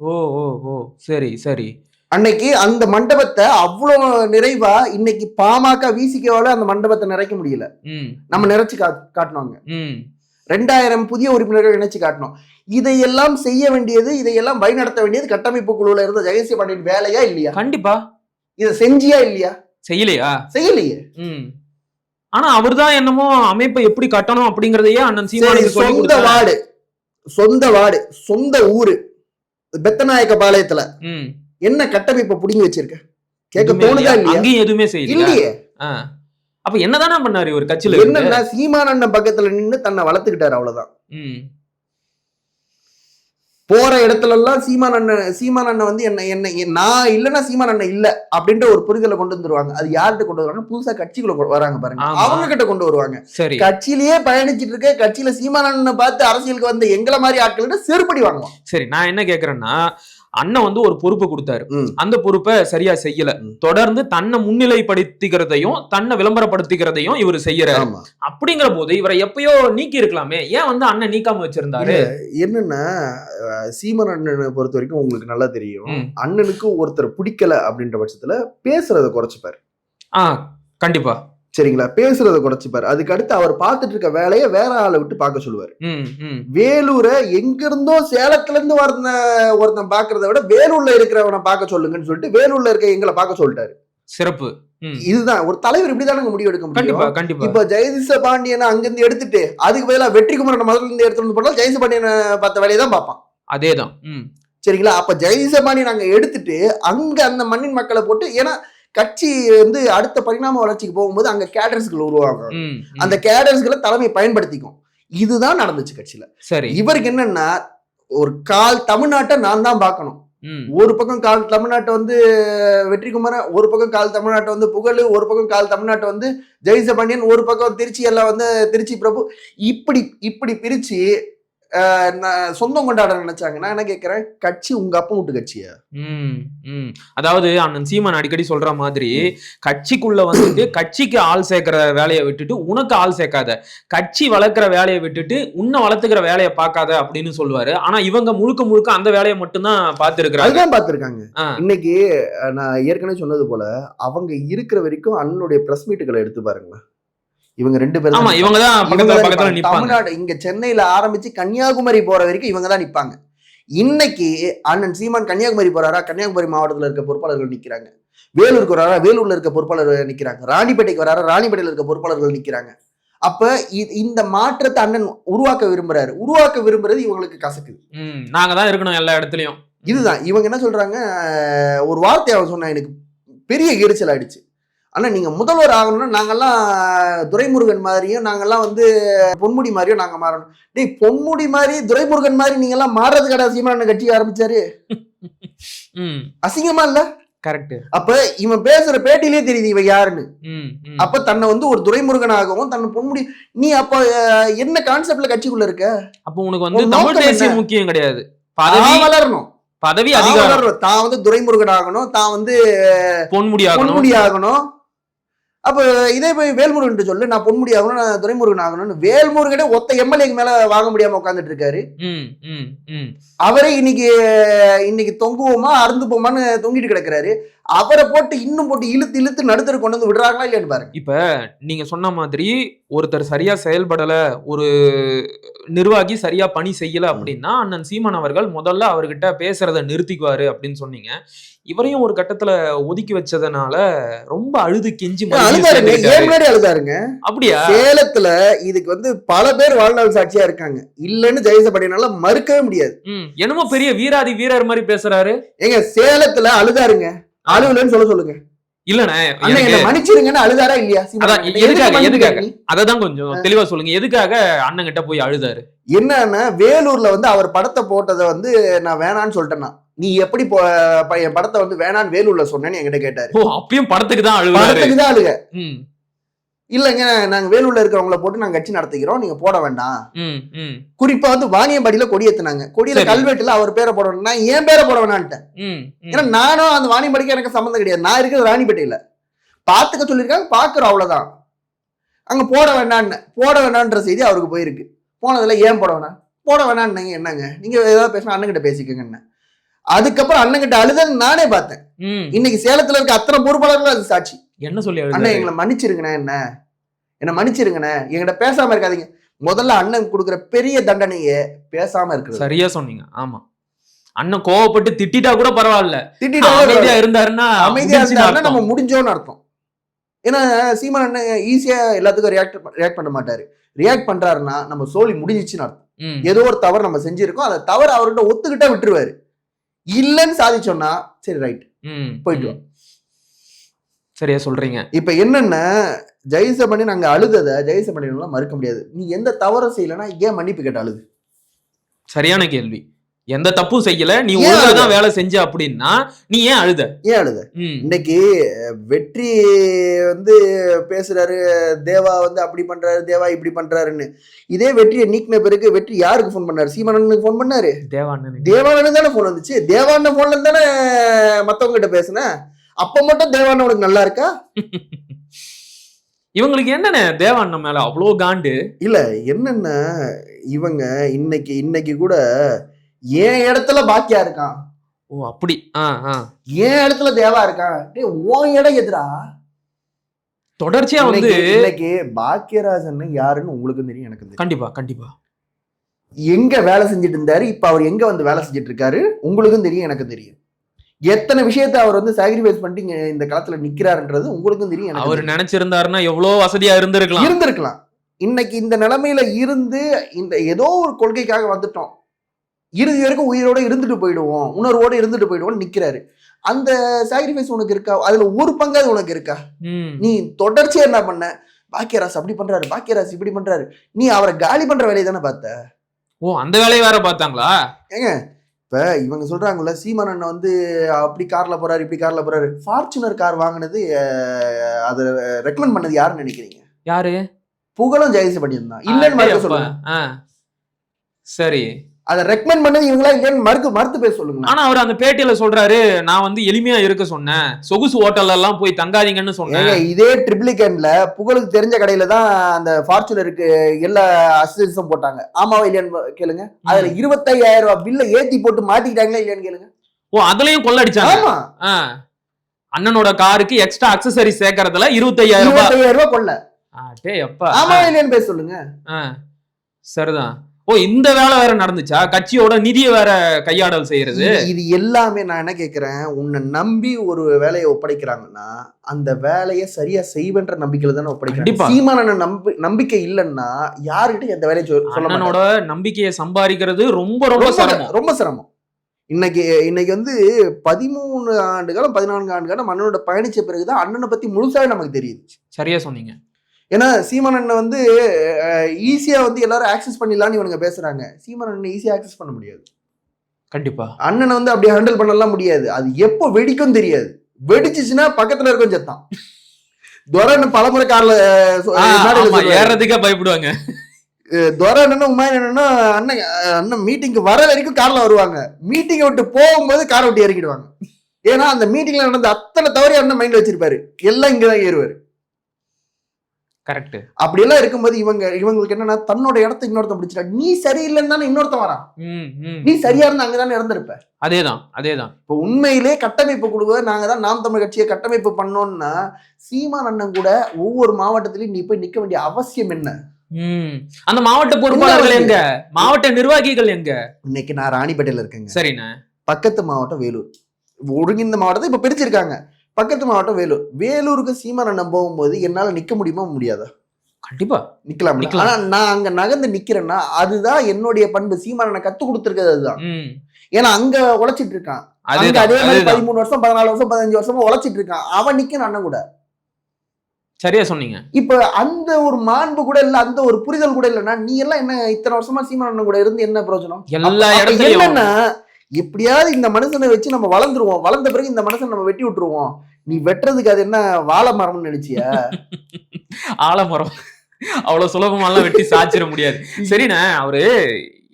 ஓ ஓ ஓ, சரி சரி. அன்னைக்கு அந்த மண்டபத்தை அவ்வளவு நிறைவா இன்னைக்கு பாமக விசிகவால அந்த மண்டபத்தை நிறைக்க முடியல. நம்ம நிறைச்சு காட்டினாங்க. 2000 புதிய உறுப்பினர்கள் நினைச்சு காட்டணும். இதையெல்லாம் செய்ய வேண்டியது, இதையெல்லாம் வழிநடத்த வேண்டியது கட்டமைப்பு குழுல இருந்த ஜெகதீச பாண்டியன் வேலையா இல்லையா? கண்டிப்பா. இதை செஞ்சியா இல்லையா? செய்யலையா? செய்யலையே. ஆனா அவர்தான் என்னமோ அமைப்பை எப்படி கட்டணும் அப்படிங்கறதையே அண்ணன் சீமானுக்கு சொல்லி கொடுத்தாரு. சொந்த வார்டு சொந்த ஊரு பெத்தநாயக்க பாளையத்துல என்ன கட்டமைப்பை புடிங்கி வச்சிருக்க? கேட்க தோணுதா இல்லையா? அங்கேயும் எதுவுமே செய்யலையே. அப்ப என்னதானே பண்ணாரு ஒரு கட்சியில? என்னன்னா சீமான் அண்ணன் பக்கத்துல நின்னு தன்னை வளர்த்துக்கிட்டாரு, அவ்வளவுதான். போற இடத்துல எல்லாம் சீமான் அண்ணன் வந்து என்ன நான் இல்லன்னா சீமான் அண்ணன் இல்ல அப்படின்ற ஒரு புரிதலை கொண்டு வந்துருவாங்க. அது யார்கிட்ட கொண்டு வருவாங்க? புதுசா கட்சிக்குள்ள வராங்க பாருங்க, அவங்க கிட்ட கொண்டு வருவாங்க. கட்சியிலேயே பயணிச்சிட்டு இருக்க கட்சியில சீமான் அண்ணனை பார்த்து அரசியலுக்கு வந்த எங்களை மாதிரி ஆட்கள்கிட்ட செருப்படி வாங்குவோம். சரி, நான் என்ன கேக்குறேன்னா, அண்ணன் வந்து ஒரு பொறுப்பு கொடுத்தாரு, அந்த பொறுப்பை சரியா செய்யல. தொடர்ந்து தன்னை முன்னிலைப்படுத்திக்கிறதையும் தன்னை விளம்பரப்படுத்திக்கிறதையும் இவர் செய்யறாரு. அப்படிங்கிற போது இவரை எப்பயோ நீக்கி இருக்கலாமே, ஏன் வந்து அண்ணன் நீக்காம வச்சிருந்தாரு? என்னன்னா சீமான் அண்ணனை பொறுத்த வரைக்கும் உங்களுக்கு நல்லா தெரியும், அண்ணனுக்கு ஒருத்தர் பிடிக்கல அப்படின்ற பட்சத்துல பேசுறத குறைச்சுப்பாரு. கண்டிப்பா. சரிங்களா? பேசுறத குறைச்சுப்பாரு. அதுக்கு அடுத்து அவர் பார்த்துட்டு இருக்க வேலையை வேற ஆளை விட்டு பார்க்க சொல்லுவாரு. வேலூரை எங்க இருந்தோ சேலத்துல இருந்து ஒருத்தன் பாக்குறத விட வேலூர்ல இருக்கிறவனை பார்க்க சொல்லுங்கன்னு சொல்லிட்டு வேலூர்ல இருக்க எங்களை பார்க்க சொல்லிட்டாரு. சிறப்பு. இதுதான் ஒரு தலைவர் இப்படிதானங்க முடிவு எடுக்க முடியும். கண்டிப்பா. இப்ப ஜெகதீச பாண்டியனை அங்கிருந்து எடுத்துட்டு அதுக்கு பதிலா வெற்றிக்குமரன் முதல்ல இருந்து எடுத்துட்டு வந்து போனா ஜெகதீச பாண்டியனை பார்த்த வேலையை தான் பார்ப்பான். அதேதான். சரிங்களா? அப்ப ஜெகதீச பாண்டியன் அங்க எடுத்துட்டு அங்க அந்த மண்ணின் மக்களை போட்டு, ஏன்னா கட்சி வந்து அடுத்த பரிணாம வளர்ச்சிக்கு போகும்போது அங்க கேடர்ஸ்கள் உருவாகும், அந்த கேடர்ஸ்களை தலைமை பயன்படுத்திக்கும். இதுதான் நடந்துச்சு கட்சியில. சரி, இவருக்கு என்னன்னா ஒரு கால் தமிழ்நாட்டை நான் தான் பார்க்கணும். ஒரு பக்கம் கால் தமிழ்நாட்டை வந்து வெற்றிக்குமரன், ஒரு பக்கம் கால் தமிழ்நாட்டை வந்து புகழ், ஒரு பக்கம் கால் தமிழ்நாட்டை வந்து ஜெகதீச பாண்டியன், ஒரு பக்கம் திருச்சி எல்லாம் வந்து திருச்சி பிரபு, இப்படி பிரிச்சு சொந்தம் கொண்டாட நினைச்சாங்கன்னா என்ன கேட்கிறேன், கட்சி உங்க அப்பா வீட்டு கட்சியா? அதாவது அண்ணன் சீமான் அடிக்கடி சொல்ற மாதிரி கட்சிக்குள்ள வந்துட்டு கட்சிக்கு ஆள் சேர்க்கிற வேலையை விட்டுட்டு உனக்கு ஆள் சேர்க்காத, கட்சி வளர்க்கிற வேலையை விட்டுட்டு உன்னை வளர்த்துக்கிற வேலையை பார்க்காத அப்படின்னு சொல்லுவாரு. ஆனா இவங்க முழுக்க அந்த வேலையை மட்டும்தான் பார்த்திருக்காங்க. இன்னைக்கு நான் ஏற்கனவே சொன்னது போல அவங்க இருக்கிற வரைக்கும் அண்ணனுடைய பிரஸ் மீட்டுகளை எடுத்து பாருங்க. இவங்க 2 பேரும் தமிழ்நாடு இங்க சென்னையில ஆரம்பிச்சு கன்னியாகுமரி போற வரைக்கும் இவங்க தான் நிப்பாங்க. இன்னைக்கு அண்ணன் சீமான் கன்னியாகுமரி போறாரா, கன்னியாகுமரி மாவட்டத்துல இருக்க பொறுப்பாளர்கள் நிக்கிறாங்க. வேலூருக்கு வராரா, வேலூர்ல இருக்க பொறுப்பாளர்கள் நிக்கிறாங்க. ராணிப்பேட்டைக்கு வராரா, ராணிப்பேட்டையில இருக்க பொறுப்பாளர்கள் நிக்கிறாங்க. அப்ப இந்த மாற்றத்தை அண்ணன் உருவாக்க விரும்புறது இவங்களுக்கு கசக்குது. நாங்க தான் இருக்கணும் எல்லா இடத்துலயும். இதுதான் இவங்க என்ன சொல்றாங்க, ஒரு வார்த்தை அவன் சொன்னா எனக்கு பெரிய எரிச்சல் ஆயிடுச்சு. ஆனா நீங்க முதல்வர் ஆகணும்னா நாங்கெல்லாம் துரைமுருகன் மாதிரியும் நாங்கெல்லாம் வந்து பொன்முடி மாதிரியும் நாங்க மாறணும். டேய், பொன்முடி மாதிரி துரைமுருகன் மாதிரி நீங்க எல்லாம் மாறது கிடையாது. சீமான் கட்சி ஆரம்பிச்சாரு, அசிங்கமா இல்ல? கரெக்ட். அப்ப இவன் பேசுற பேட்டிலே தெரியுது இவன் யாருன்னு. அப்ப தன்னை வந்து ஒரு துரைமுருகனாகவும் தன்னை பொன்முடி, நீ அப்ப என்ன கான்செப்ட்ல கட்சிக்குள்ள இருக்க? அப்ப உனக்கு வந்து தமிழ் தேசியம் முக்கியம் கிடையாது, பதவி வளரணும், பதவி அதிகாரம், தான் வந்து துரைமுருகன் ஆகணும், தான் வந்து பொன்முடி ஆகணும். அப்ப இதே போய் வேல்முருகன் சொல்லு, நான் பொன்முடி ஆகணும், நான் துரைமுருகன் ஆகணும்னு. வேல்முருகனே ஒத்த எம்எல்ஏக்கு மேல வாங்க முடியாம உட்காந்துட்டு இருக்காரு. அவரே இன்னைக்கு தொங்குவோமா அருந்து போமான்னு தொங்கிட்டு கிடக்குறாரு. அவரை போட்டு இன்னும் போட்டு இழுத்து இழுத்து நடுத்தர கொண்டு வந்து விடுறாங்களா இல்லையான்னு பாருங்க. இப்ப நீங்க சொன்ன மாதிரி ஒருத்தர் சரியா செயல்படல, ஒரு நிர்வாகி சரியா பணி செய்யல அப்படின்னா அண்ணன் சீமான் அவர்கள் முதல்ல அவர்கிட்ட பேசுறத நிறுத்திக்குவாரு அப்படின்னு சொன்னீங்க. இவரையும் ஒரு கட்டத்துல ஒதுக்கி வச்சதுனால ரொம்ப அழுது கெஞ்சி அழுதாருங்க. அப்படியா? சேலத்துல இதுக்கு வந்து பல பேர் வாழ்நாள் சாட்சியா இருக்காங்க. இல்லன்னு ஜெயசபடினால மறுக்கவே முடியாது. என்னமோ பெரிய வீராதி வீரர் மாதிரி பேசுறாரு. ஏங்க சேலத்துல அழுதாருங்க, அழுவலன்னு சொல்லுங்க. இல்லண்ணே, மன்னிச்சிருங்கன்னு அழுதாரா இல்லையா? எதுக்காக அததான் கொஞ்சம் தெளிவா சொல்லுங்க. எதுக்காக அண்ணன் கிட்ட போய் அழுதாரு? என்னன்னா வேலூர்ல வந்து அவர் படத்தை போட்டதை வந்து நான் வேணான்னு சொல்லிட்டேன்னா, நீ எப்படி என் படத்தை வந்து வேணான்னு வேலூர்ல சொன்னேன்னு என்கிட்ட கேட்டாரு. அப்பயும் படத்துக்கு தான் அழுக. இல்லங்க, நாங்க வேலூர்ல இருக்கிறவங்கள போட்டு நாங்க கட்சி நடத்திக்கிறோம், நீங்க போட வேண்டாம். குறிப்பா வந்து வாணியம்பாடியில கொடி ஏத்துனாங்க. கொடியில கல்வெட்டுல அவர் பேரை போட வேண்டாம், நான் ஏன் பேரை போட வேணான்ட்டேன். ஏன்னா நானும் அந்த வாணியம்பாடிக்கு எனக்கு சம்மந்தம் கிடையாது. நான் இருக்கிறது ராணிப்பேட்டையில, பாத்துக்க சொல்லியிருக்காங்க, பாக்குறோம், அவ்வளவுதான். அங்க போட வேண்டான்ற செய்தி அவருக்கு போயிருக்கு. போனதுல ஏன் போட வேணான்னு என்னங்க நீங்க ஏதாவது பேசினா அண்ணன் கிட்ட பேசிக்கங்க. அதுக்கப்புறம் அண்ணன் கிட்ட அழுதன்னு நானே பார்த்தேன். இன்னைக்கு சேலத்துல இருக்க அத்தனை பொறுப்பாளர்களும் அது சாட்சி. என்ன சொல்லி அண்ணன் எங்களை மன்னிச்சிருங்கண்ணே, என்ன மன்னிச்சிருங்கண்ணே, என்கிட்ட பேசாம இருக்காதீங்க. முதல்ல அண்ணன் கொடுக்குற பெரிய தண்டனையே பேசாம இருக்கு. சரியா சொன்னீங்க. ஆமா, அண்ணன் கோவப்பட்டு திட்டா கூட பரவாயில்ல, அமைதியா இருந்தாருன்னா நம்ம முடிஞ்சோன்னு அர்த்தம். ஏன்னா சீமான் அண்ணன் ஈஸியா எல்லாத்துக்கும் ரியாக்ட் பண்ண மாட்டாரு. ரியாக்ட் பண்றாருன்னா நம்ம சோலி முடிஞ்சிச்சுன்னு அர்த்தம். ஏதோ ஒரு தவறு நம்ம செஞ்சிருக்கோம், அதை தவறு அவர்கிட்ட ஒத்துக்கிட்டா விட்டுருவாரு. இல்லன்னு சாதிச்சோம்னா சரி ரைட் போயிட்டு வா. சரியா சொல்றீங்க. இப்ப என்னன்னா ஜெயசபணி நாங்க அழுதத ஜெயசபணி மறுக்க முடியாது. நீ எந்த தவறும் செய்யலன்னா ஏன் மன்னிப்பு கேட்ட அழுது? சரியான கேள்வி. எந்த தப்பும் செய்யல, நீ ஒழுங்காதான் வேலை செஞ்ச அப்படின்னா நீ ஏன் அழுத? இன்னைக்கு வெற்றி வந்து பேசுறாரு, தேவா வந்து அப்படி பண்றாரு, தேவா இப்படி பண்றாருன்னு. இதே வெற்றியை நீக்கின பிறகு வெற்றி யாருக்கு போன் பண்ணாரு? சீமானனுக்கு போன் பண்ணாரு. தேவானனு தானே போன் வந்துச்சு. தேவான போன்ல தானே மத்தவங்க கிட்ட பேசுன. அப்ப மட்டும் தேவான உனக்கு நல்லா இருக்கா? இவங்களுக்கு என்னன்னு தேவாண்ணன் மேல அவ்வளோ காண்டு இல்ல. என்னன்னா இவங்க இன்னைக்கு கூட என் இடத்துல பாக்கியா இருக்கான். ஓ அப்படி. என் இடத்துல தேவா இருக்கான். உன் இடம் எதிரா தொடர்ச்சியா வந்து இன்னைக்கு பாக்கியராஜன் யாருன்னு உங்களுக்கு தெரியும், எனக்கு தெரியும். கண்டிப்பா எங்க வேலை செஞ்சுட்டு இருந்தாரு, இப்ப அவர் எங்க வந்து வேலை செஞ்சுட்டு இருக்காரு உங்களுக்கும் தெரியும், எனக்கு தெரியும். எத்தனை விஷயத்த அவர் வந்து சாக்ரிஃபைஸ் பண்ணிட்டு இந்த காலத்துல நிக்கிறாருன்றது உங்களுக்கும் தெரியும். அவர் நினைச்சிருந்தாருன்னா எவ்வளவு வசதியா இருந்திருக்கலாம். இன்னைக்கு இந்த நிலைமையில இருந்து இந்த ஏதோ ஒரு கொள்கைக்காக வந்துட்டோம், இறுதி வரைக்கும் உயிரோட இருந்துட்டு போயிடுவோம், உணர்வோட இருந்துட்டு போயிடுவோம் நிக்கிறாரு. அந்த சாக்ரிஃபைஸ் உனக்கு இருக்கா? அதுல ஒரு பங்காவது உனக்கு இருக்கா? நீ தொடர்ச்சியா என்ன பண்ண? பாக்கியராஜ் அப்படி பண்றாரு, பாக்கியராஜ் இப்படி பண்றாரு, நீ அவரை காலி பண்ற வேலையை தானே பார்த்த. ஓ அந்த வேலையை வேற பார்த்தாங்களா? ஏங்க இப்ப இவங்க சொல்றாங்கல்ல சீமான் அண்ணன் வந்து அப்படி கார்ல போறாரு, இப்படி கார்ல போறாரு. ஃபார்ச்சுனர் கார் வாங்கினது அதை ரெக்கமெண்ட் பண்ணது யாருன்னு நினைக்கிறீங்க? யாரு? புகழும் ஜெயசபடி தான். இல்லன்னு சொல்லுங்க. சரி, அதை ரெக்கமெண்ட் பண்ணது இவங்களா இல்லைன்னு மறுத்து பேச சொல்லுங்க. ஆனா அவர் அந்த பேட்டியில சொல்றாரு, நான் வந்து எளிமையா இருக்க சொன்னேன், சொகுசு ஹோட்டல்ல எல்லாம் போய் தங்காதீங்கன்னு சொன்னேன். இதே ட்ரிப்ளிகேன்ல புகழுக்கு தெரிஞ்ச கடையில தான் அந்த ஃபார்ச்சுனருக்கு எல்லா அசிஸ்டன்ஸும் போட்டாங்க. ஆமாவா இல்லையான்னு கேளுங்க. அதுல 25,000 ரூபாய் பில்ல ஏத்தி போட்டு மாட்டிக்கிட்டாங்களா இல்லையான்னு கேளுங்க. ஓ அதுலயும் கொள்ளடிச்சாங்க. ஆமா, அண்ணனோட காருக்கு எக்ஸ்ட்ரா அக்சசரி சேர்க்கறதுல 25,000 ரூபாய் கொள்ள. ஆமா இல்லையான்னு பேச சொல்லுங்க. சரிதான். ஓ இந்த வேலை வேற நடந்துச்சா? கட்சியோட நிதியை வேற கையாடல் செய்யறது. இது எல்லாமே நான் என்ன கேட்கிறேன், உன்னை நம்பி ஒரு வேலையை ஒப்படைக்கிறாங்கன்னா அந்த வேலையை சரியா செய்வேன்ற நம்பிக்கையில தானே ஒப்படைக்கிறாங்க. சீமான நம்பிக்கை இல்லைன்னா யாருக்கிட்ட எந்த வேலையை சொல்லனோட நம்பிக்கையை சம்பாதிக்கிறது ரொம்ப ரொம்ப சிரமம். இன்னைக்கு வந்து 13 ஆண்டு காலம் 14 ஆண்டு காலம் அண்ணனோட பயணிச்ச பிறகுதான் அண்ணனை பத்தி முழுசாவே நமக்கு தெரியுது. சரியா சொன்னீங்க. ஏன்னா சீமான் அண்ணன் வந்து ஈஸியா வந்து எல்லாரும் ஆக்சஸ் பண்ணிடலான்னு இவனுங்க பேசுறாங்க. சீமான் அண்ணன் ஈஸியா ஆக்சஸ் பண்ண முடியாது. கண்டிப்பா அண்ணனை வந்து அப்படி ஹேண்டில் பண்ணலாம் முடியாது. அது எப்போ வெடிக்கும் தெரியாது. வெடிச்சுச்சுன்னா பக்கத்துல இருக்கும் செத்தான். துரைன்னு பலமுறை கார்ல ஏறதுக்கே பயப்படுவாங்க. துரை என்னன்னா உமாயன் என்னன்னா அண்ணன் மீட்டிங்க்கு வர வரைக்கும் கார்ல வருவாங்க, மீட்டிங்கை விட்டு போகும்போது காரை விட்டு இறக்கிடுவாங்க. ஏன்னா அந்த மீட்டிங்ல நடந்த அத்தனை தவறி அண்ணன் மைண்ட்ல வச்சிருப்பாரு, எல்லாம் இங்கதான் ஏறுவாரு. கரெக்ட். அப்படி எல்லாம் இருக்கும்போது இவங்களுக்கு என்னன்னா தன்னோட இடத்த இன்னொருத்த பிடிச்சிட்டா, நீ சரியில்லைன்னு இன்னொருத்த வரான், நீ சரியா இருந்தா அங்கதானே இறந்திருப்ப. அதேதான். இப்ப உண்மையிலே கட்டமைப்பு கொடுக்க நாங்க தான் நாம் தமிழ் கட்சியை கட்டமைப்பு பண்ணோம்னா சீமான் அண்ணன் கூட ஒவ்வொரு மாவட்டத்திலயும் நீ போய் நிக்க வேண்டிய அவசியம் என்ன? அந்த மாவட்ட பொறுப்பாளர்கள் எங்க, மாவட்ட நிர்வாகிகள் எங்க? இன்னைக்கு நான் ராணிப்பேட்டையில இருக்கேங்க. சரிண்ணா. பக்கத்து மாவட்டம் வேலூர், ஒருங்கிணைந்த மாவட்டத்தை இப்ப பிரிச்சிருக்காங்க. பக்கத்து மாவட்டம் வேலூர். வேலூருக்கு சீமான் அண்ணன் போகும்போது என்னால நிக்க முடியுமா முடியாதா? கண்டிப்பா நிக்கலாம். ஆனா நான் அங்க நகர்ந்து நிக்கிறேன்னா அதுதான் என்னுடைய பண்பு. சீமான் அண்ணன் கத்து கொடுத்துருக்கிறது அதுதான். ஏன்னா அங்க உழைச்சிட்டு இருக்கான், அதே மாதிரி 13 வருஷம் 14 வருஷம் 15 வருஷமா உழைச்சிட்டு இருக்கான். அவன் நிக்கணும் அண்ணன் கூட. சரியா சொன்னீங்க. இப்ப அந்த ஒரு மாண்பு கூட இல்ல, அந்த ஒரு புரிதல் கூட இல்லைன்னா நீ எல்லாம் என்ன இத்தனை வருஷமா சீமான் அண்ணன் கூட இருந்து என்ன பிரயோஜனம்? எல்லா இடத்துலயும் என்னன்னா எப்படியாவது இந்த மனுஷனை வச்சு நம்ம வளர்ந்துருவோம், வளர்ந்த பிறகு இந்த மனுஷனை நம்ம வெட்டி விட்டுருவோம். நீ வெட்டுறதுக்கு அது என்ன வாழை மரம்னு நினைச்சியா? ஆலமரம் அவ்வளவு சுலபமாலாம் வெட்டி சாச்சிட முடியாது. சரிண்ணே, அவரு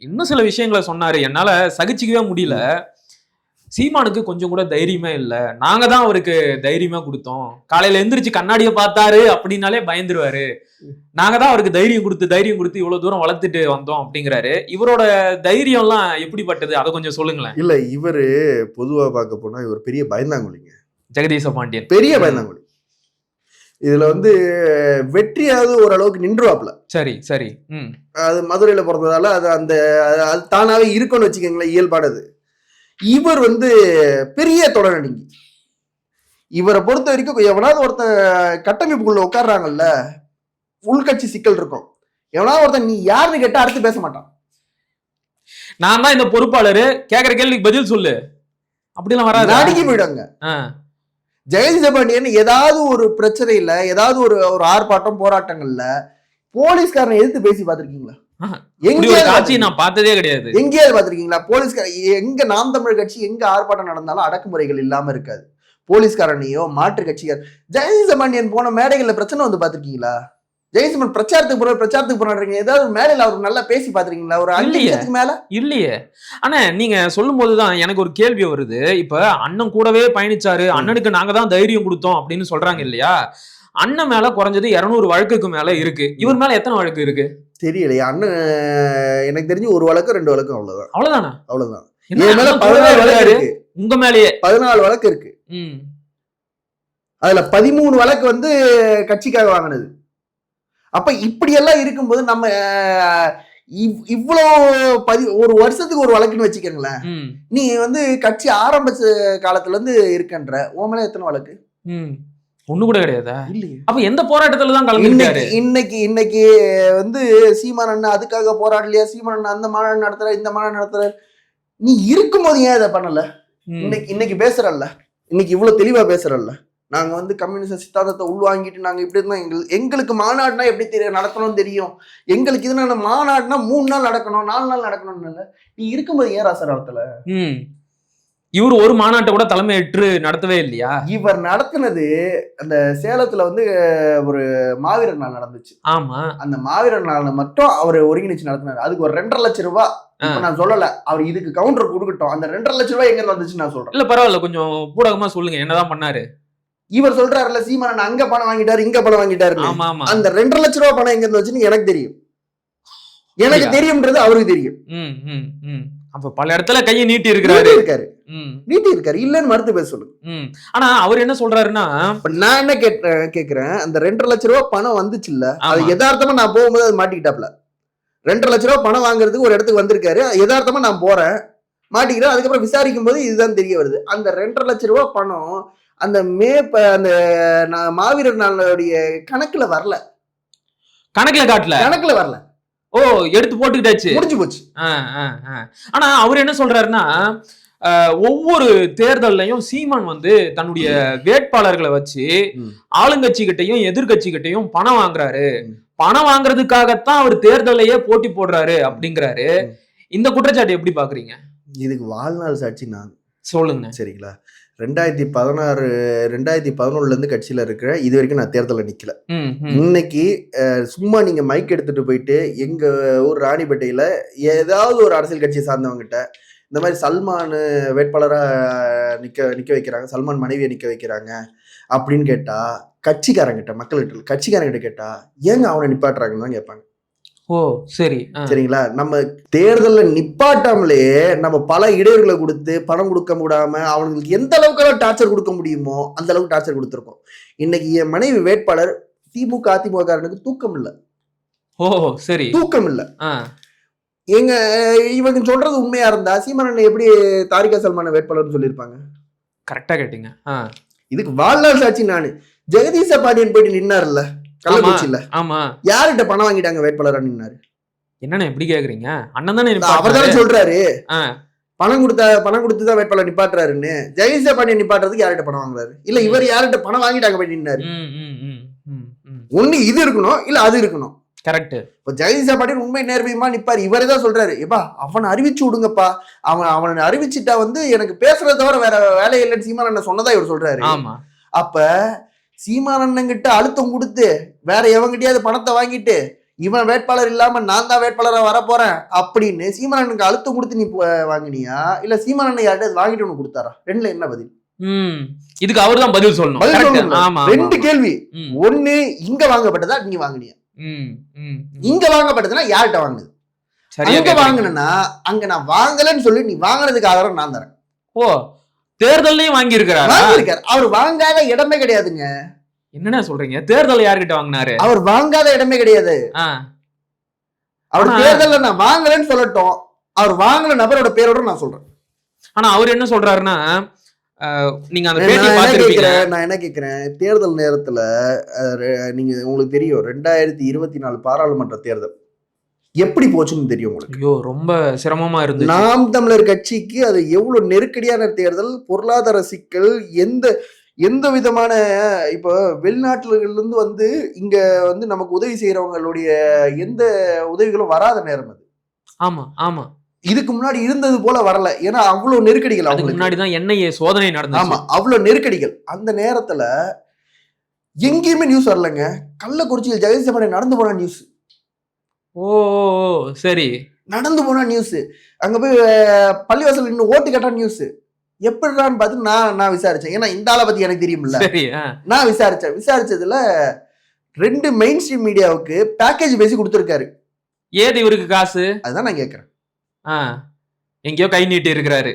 இன்னும் சில விஷயங்களை சொன்னாரு, என்னால சகிச்சுக்கவே முடியல. சீமானுக்கு கொஞ்சம் கூட தைரியமே இல்ல, நாங்க தான் அவருக்கு தைரியமா கொடுத்தோம். காலையில எந்திரிச்சு கண்ணாடியை பார்த்தாரு அப்படின்னாலே பயந்துருவாரு, நாங்க தான் அவருக்கு தைரியம் கொடுத்து இவ்வளவு தூரம் வளர்த்துட்டு வந்தோம் அப்படிங்கிறாரு. இவரோட தைரியம் எல்லாம் எப்படிப்பட்டது, அதை கொஞ்சம் சொல்லுங்களேன். இல்ல இவரு பொதுவா பார்க்க போனா இவர் பெரிய பயந்தாங்குழிங்க. ஜெகதீச பாண்டியன் பெரிய பயந்தாங்குழி. இதுல வெற்றியாவது ஓரளவுக்கு நின்றுவாப்ல. சரி. அது மதுரையில பிறந்ததால அது அந்த அது தானாவே இருக்கும்னு வச்சுக்கோங்களேன், இயல்பானது. இவர் பெரிய தொடர்நடுங்கி. இவரை பொறுத்த வரைக்கும் எவனாவது ஒருத்த கட்டமைப்புக்குள்ள உட்கார்றாங்கல்ல, உள்கட்சி சிக்கல் இருக்கும். எவனாவது ஒருத்தன் நீ யாருன்னு கேட்டா அடுத்து பேச மாட்டான். நான் தான் இந்த பொறுப்பாளரு, கேக்குற கேள்விக்கு பதில் சொல்லு அப்படிலாம் வராது, நடுங்கி போயிடுவாங்க. ஜெகதீச பாண்டியன் ஏதாவது ஒரு பிரச்சனையில ஏதாவது ஒரு ஆர்ப்பாட்டம் போராட்டங்கள்ல போலீஸ்காரனை எதிர்த்து பேசி பார்த்திருக்கீங்களா? நான் பார்த்ததே கிடையாது. எங்கேயாவது பாத்திருக்கீங்களா? போலீஸ்கார எங்க நாம் தமிழ் கட்சி எங்க ஆர்ப்பாட்டம் நடந்தாலும் அடக்குமுறைகள் இல்லாம இருக்காது. போலீஸ்காரனையோ மாற்று கட்சிக்கார ஜெகதீச பாண்டியன் போன மேடைகள்ல பிரச்சனை பாத்திருக்கீங்களா? ஜெயசிமன் பிரச்சாரத்துக்கு போறாங்க, ஏதாவது மேடையில அவர் நல்லா பேசி பாத்திருக்கீங்களா? ஒரு 5 நிமிஷத்துக்கு மேல இல்லையே. ஆனா நீங்க சொல்லும் போதுதான் எனக்கு ஒரு கேள்வி வருது. இப்ப அண்ணன் கூடவே பயணிச்சாரு, அண்ணனுக்கு நாங்க தான் தைரியம் கொடுத்தோம் அப்படின்னு சொல்றாங்க இல்லையா? அண்ணன் மேல குறைஞ்சது 200 வழக்குக்கு மேல இருக்கு. இவர் மேல எத்தனை வழக்கு இருக்கு தெரியலையா? அண்ணன் எனக்கு தெரிஞ்சு ஒரு வழக்கு 2 வழக்கு அவ்வளவுதான். அவ்வளவுதானா? அவ்வளவுதான். என் மேல 14 வழக்கு இருக்கு. உங்க மேலேயே 14 வழக்கு இருக்கு. அதுல 13 வழக்கு கட்சிக்காக வாங்கினது. அப்ப இப்படி எல்லாம் இருக்கும்போது நம்ம இவ்வளோ ஒரு வருஷத்துக்கு ஒரு வழக்குன்னு வச்சுக்கோங்களேன். நீ கட்சி ஆரம்பிச்ச காலத்துல இருக்கன்ற உன் மேல எத்தனை வழக்கு? ஒண்ணு கூட கிடையாதா? இல்லையே. அப்ப எந்த போராட்டத்துல தான் கலந்துட்டாரு? இன்னைக்கு சீமான் அண்ணா அதுக்காக போராடலையா? சீமான் அண்ணா அந்த மாநாடு நடத்துற இந்த மாநாடு நடத்துற, நீ இருக்கும்போது ஏன் இதை பண்ணல? இன்னைக்கு பேசுறல்ல, இன்னைக்கு இவ்வளவு தெளிவா பேசுறல்ல, நாங்க கம்யூனிஸ்ட் சித்தாந்தத்தை உள்வாங்கிட்டு நாங்க இப்படி இருந்தா எங்களுக்கு மாநாடுனா எப்படி தெரியும் நடக்கணும்னு தெரியும். எங்களுக்கு இது மாநாடுனா 3 நாள் நடக்கணும் 4 நாள் நடக்கணும்னு நீ இருக்கும்போது ஏன் ராசா நடத்தல? இவர் ஒரு மாநாட்டை கூட தலைமை ஏற்று நடத்தவே இல்லையா? இவர் நடத்தினது அந்த சேலத்துல ஒரு மாவீரர் நாள் நடந்துச்சு. ஆமா, அந்த மாவீரர் நாள் மட்டும் அவர் ஒருங்கிணைச்சு நடத்தினாரு. அதுக்கு ஒரு 2.5 லட்சம் ரூபாய். நான் சொல்லல அவர் இதுக்கு கவுண்டர் கொடுக்கட்டும். அந்த 2.5 லட்சம் ரூபாய் எங்க வந்துச்சு நான் சொல்றேன். இல்ல பரவாயில்ல, கொஞ்சம் பூடகமா சொல்லுங்க, என்னதான் பண்ணாரு? இவர் சொல்றாருல சீமான் அங்க பணம் வாங்கிட்டாரு இங்க பணம் வாங்கிட்டாரு. அந்த 2.5 லட்சம் ரூபாய் பணம் எங்க இருந்து வச்சுன்னு எனக்கு தெரியும். எனக்கு தெரியும்ன்றது அவருக்கு தெரியும். அப்ப பல இடத்துல கையை நீட்டி இருக்காரு. இல்லன்னு மறுத்து பேச சொல்லுங்க. ஆனா அவர் என்ன சொல்றாருன்னா, நான் என்ன கேக்குறேன், அந்த 2.5 லட்சம் ரூபாய் பணம் வந்துச்சு இல்ல, அது யதார்த்தமா நான் போகும்போது அது மாட்டிக்கிட்டாப்ல. 2.5 லட்சம் ரூபாய் பணம் வாங்குறதுக்கு ஒரு இடத்துக்கு வந்திருக்காரு, யதார்த்தமா நான் போறேன் மாட்டிக்கிறேன். அதுக்கப்புறம் விசாரிக்கும் போது இதுதான் தெரிய வருது. அந்த 2.5 லட்சம் ரூபாய் பணம் அந்த அந்த மாவீரர் நாளுடைய கணக்குல வரல, கணக்குல வரல. ஓ, எடுத்து போட்டுக்கிட்டாச்சு, முடிஞ்சு போச்சு. ஆனா அவர் என்ன சொல்றாருன்னா, ஒவ்வொரு தேர்தல்லையும் சீமான் தன்னுடைய வேட்பாளர்களை வச்சு ஆளுங்கட்சி கிட்டையும் எதிர்கட்சி கிட்டையும் பணம் வாங்குறாரு, பணம் வாங்குறதுக்காகத்தான் அவர் தேர்தலையே போட்டி போடுறாரு அப்படிங்கிறாரு. இந்த குற்றச்சாட்டு எப்படி பாக்குறீங்க? இதுக்கு வாழ்நாள் சாட்சி நான். சொல்லுங்க. சரிங்களா? 2011 இருந்து கட்சியில இருக்கிற, இது வரைக்கும் நான் தேர்தலில் நிக்கல. இன்னைக்கு சும்மா நீங்க மைக் எடுத்துட்டு போயிட்டு எங்க ஊர் ராணிப்பேட்டையில ஏதாவது ஒரு அரசியல் கட்சியை சார்ந்தவங்கிட்ட இந்த மாதிரி சல்மான் வேட்பாளரா நிக்க வைக்கிறாங்க, சல்மான் மனைவியை நிக்க வைக்கிறாங்க அப்படின்னு கேட்டா, கட்சிக்காரங்கிட்ட, மக்கள்கிட்ட கட்சிக்காரங்கிட்ட கேட்டா ஏங்க அவனை நிப்பாட்டுறாங்கன்னு தான் கேட்பாங்க. ஓ சரி. சரிங்களா? நம்ம தேர்தலில் நிப்பாட்டாமலே நம்ம பல இடையூறுகளை கொடுத்து பணம் கொடுக்க முடியாம அவங்களுக்கு எந்த அளவுக்கு டார்ச்சர் கொடுக்க முடியுமோ அந்த அளவுக்கு டார்ச்சர் கொடுத்துருக்கோம். இன்னைக்கு என் மனைவி வேட்பாளர் திமுக அதிமுக காரனுக்கு தூக்கம் இல்ல. ஓ சரி. தூக்கம் இல்ல. எங்க இவங்க சொல்றது உண்மையா இருந்தா சீமானன் எப்படி தாரிகா சல்மான வேட்பாளர்னு சொல்லியிருப்பாங்க? கரெக்டா கேட்டீங்க. இதுக்கு வாழ்நாள் சாட்சி நானு. ஜெகதீச பாண்டியன் போயிட்டு நின்னாருல்ல கள்ளக்குறிச்சியில, ஆமா, யார்கிட்ட பணம் வாங்கிட்டாங்க வேட்பாளரா நின்னாரு? என்னன்னு எப்படி கேக்குறீங்க? அண்ணன் தானே அவர் தானே சொல்றாரு பணம் கொடுத்துதான் வேட்பாளர் நிப்பாட்டுறாருன்னு. ஜெகதீச பாண்டியன் நிப்பாட்டுறதுக்கு யார்கிட்ட பணம் வாங்குறாரு? இல்ல இவர் யார்கிட்ட பணம் வாங்கிட்டாங்க போய் நின்னாரு? ஒண்ணு இது இருக்கணும், இல்ல அது இருக்கணும். கரெக்ட். இப்போ ஜெகதீச பாண்டியன் உண்மை நேர்மையுமா நிப்பாரு. இவரே தான் சொல்றாரு, எப்பா அவனை அறிவிச்சு விடுங்கப்பா, அவனை அறிவிச்சுட்டா எனக்கு பேசுறத தவிர வேற வேலை இல்லைன்னு சீமானண்ணன் சொன்னதா இவர் சொல்றாரு. ஆமா. அப்ப சீமானண்ணங்கிட்ட அழுத்தம் கொடுத்து வேற எவங்கிட்டயாவது பணத்தை வாங்கிட்டு இவன் வேட்பாளர் இல்லாம நான் தான் வேட்பாளரா வரப்போறேன் அப்படின்னு சீமானண்ணனுக்கு அழுத்தம் கொடுத்து நீ வாங்கினியா, இல்ல சீமானண்ணன் யார்கிட்ட வாங்கிட்டு ஒண்ணு கொடுத்தாரா? ரெண்டுல என்ன பதில்? இதுக்கு அவர் தான் பதில் சொல்லணும். ரெண்டு கேள்வி. ஒண்ணு, இங்க வாங்கப்பட்டதா நீ வாங்கினியா? இங்க வாங்கப்பட்டதுன்னா யார்கிட்ட வாங்குது? அங்க வாங்கினா அங்க நான் வாங்கலன்னு சொல்லி நீ வாங்கினதுக்கு ஆதாரம் நான் தரேன். ஓ தேர்தலையும் வாங்கி இருக்கிறாரு. அவர் வாங்காத இடமே கிடையாதுங்க. என்னன்னா சொல்றீங்க? தேர்தல் யார்கிட்ட வாங்கினாரு? அவர் வாங்காத இடமே கிடையாது. அவர் தேர்தல்ல நான் வாங்கலன்னு சொல்லட்டும், அவர் வாங்கின நபரோட பேரோட நான் சொல்றேன். ஆனா அவர் என்ன சொல்றாருன்னா, நீங்க அந்த பேட்டியை பார்த்திருப்பீங்க. நான் என்ன கேக்குறேன், தேர்தல் நேரத்துல நீங்க உங்களுக்கு தெரியும் 2024 பாராளுமன்ற தேர்தல் எப்படி போச்சுன்னு தெரியும் உங்களுக்கு. ஐயோ ரொம்ப சிரமமா இருந்துச்சு. நாம் தமிழர் கட்சிக்கு அது எவ்வளவு நெருக்கடியான தேர்தல், பொருளாதார சிக்கல், எந்த விதமான இப்போ வெளிநாட்டுல இருந்து இங்க நமக்கு உதவி செய்யறவங்களுடைய எந்த உதவிகளும் வராத நேரம் அது. ஆமா ஆமா. இதுக்கு முன்னாடி இருந்தது போல வரல. ஏன்னா அவ்வளவு நெருக்கடிகள். அதுக்கு முன்னாடிதான் என்ஐஏ சோதனை நடந்தது. ஆமா, அவ்வளவு நெருக்கடிகள். அந்த நேரத்துல எங்கேயுமே நியூஸ் வரலங்க. கள்ளக்குறிச்சியில் ஜெகதீச பாண்டியன் நடந்து போன நியூஸ். ஓ சரி. நடந்து போன நியூஸ். அங்க போய் பள்ளிவாசல் இன்னும் ஓட்டு கட்டா நியூஸ். எப்படின்னு பார்த்து நான் விசாரிச்சேன். ஏன்னா இந்த ஆளை பத்தி எனக்கு தெரியும்ல. நான் விசாரிச்சதுல 2 மெயின் ஸ்ட்ரீம் மீடியாவுக்கு பேக்கேஜ் பேசி கொடுத்துருக்காரு. ஏது இவருக்கு காசு? அதுதான் நான் கேட்கிறேன். எங்கேயோ கை நீட்டி இருக்கிறாரு.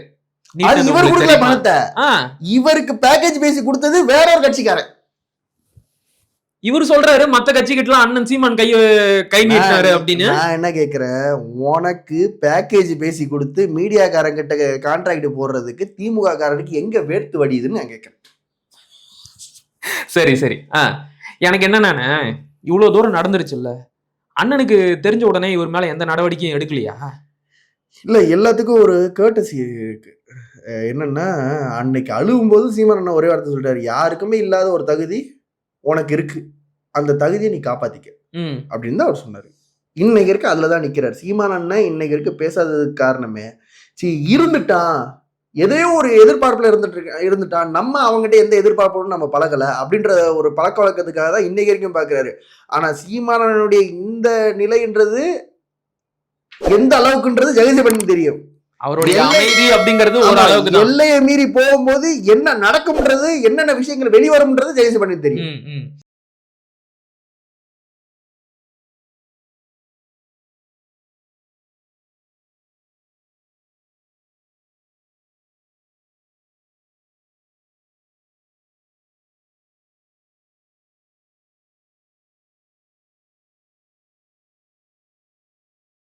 இவர் கொடுக்கல பணத்தை. இவருக்கு பேக்கேஜ் பேசி கொடுத்தது வேற ஒரு கட்சிக்காரன். இவர் சொல்றாரு மத்த கட்சிக்கிட்டலாம் அண்ணன் சீமான் கை நீட்டினாரு அப்படின்னு. நான் என்ன கேக்குறேன், உனக்கு பேக்கேஜ் பேசி கொடுத்து மீடியாக்காரங்கிட்ட கான்ட்ராக்ட் போடுறதுக்கு திமுக காரனுக்கு எங்க வேர்த்து வடியுதுன்னு நான் கேட்கிறேன். சரி சரி. எனக்கு என்னன்னா, இவ்வளவு தூரம் நடந்துருச்சுல்ல, அண்ணனுக்கு தெரிஞ்ச உடனே இவர் மேல எந்த நடவடிக்கையும் எடுக்கலையா? இல்ல, எல்லாத்துக்கும் ஒரு கேர்டசி இருக்கு. என்னன்னா, அன்னைக்கு அழுவும் போது சீமான் அண்ணன் ஒரே வார்த்தை சொல்றாரு, யாருக்குமே இல்லாத ஒரு தகுதி உனக்கு இருக்கு, அந்த தகுதியை நீ காப்பாத்திக்க அப்படின்னு தான் அவர் சொன்னாரு. இன்னைக்கு இருக்க அதுலதான் நிக்கிறார் சீமான் அண்ணன். இன்னைக்கு இருக்க பேசாததுக்கு காரணமே இருந்துட்டான், எதையோ ஒரு எதிர்பார்ப்புல இருந்துட்டான், நம்ம அவங்ககிட்ட எந்த எதிர்பார்ப்போடும் நம்ம பழகல அப்படின்ற ஒரு பழக்க வழக்கத்துக்காக தான் இன்னைக்கு வரைக்கும் பாக்குறாரு. ஆனா சீமானனுடைய இந்த நிலைன்றது எந்த அளவுக்குன்றது ஜெகதீச பாண்டியனுக்கு தெரியும். அவருடைய அமைதி அப்படிங்கிறது ஒரு அளவுக்கு எல்லையை மீறி போகும்போது என்ன நடக்கும்ன்றது, என்னென்ன விஷயங்கள் வெளிவரும்ன்றது ஜெகதீச பாண்டியனுக்கு தெரியும்.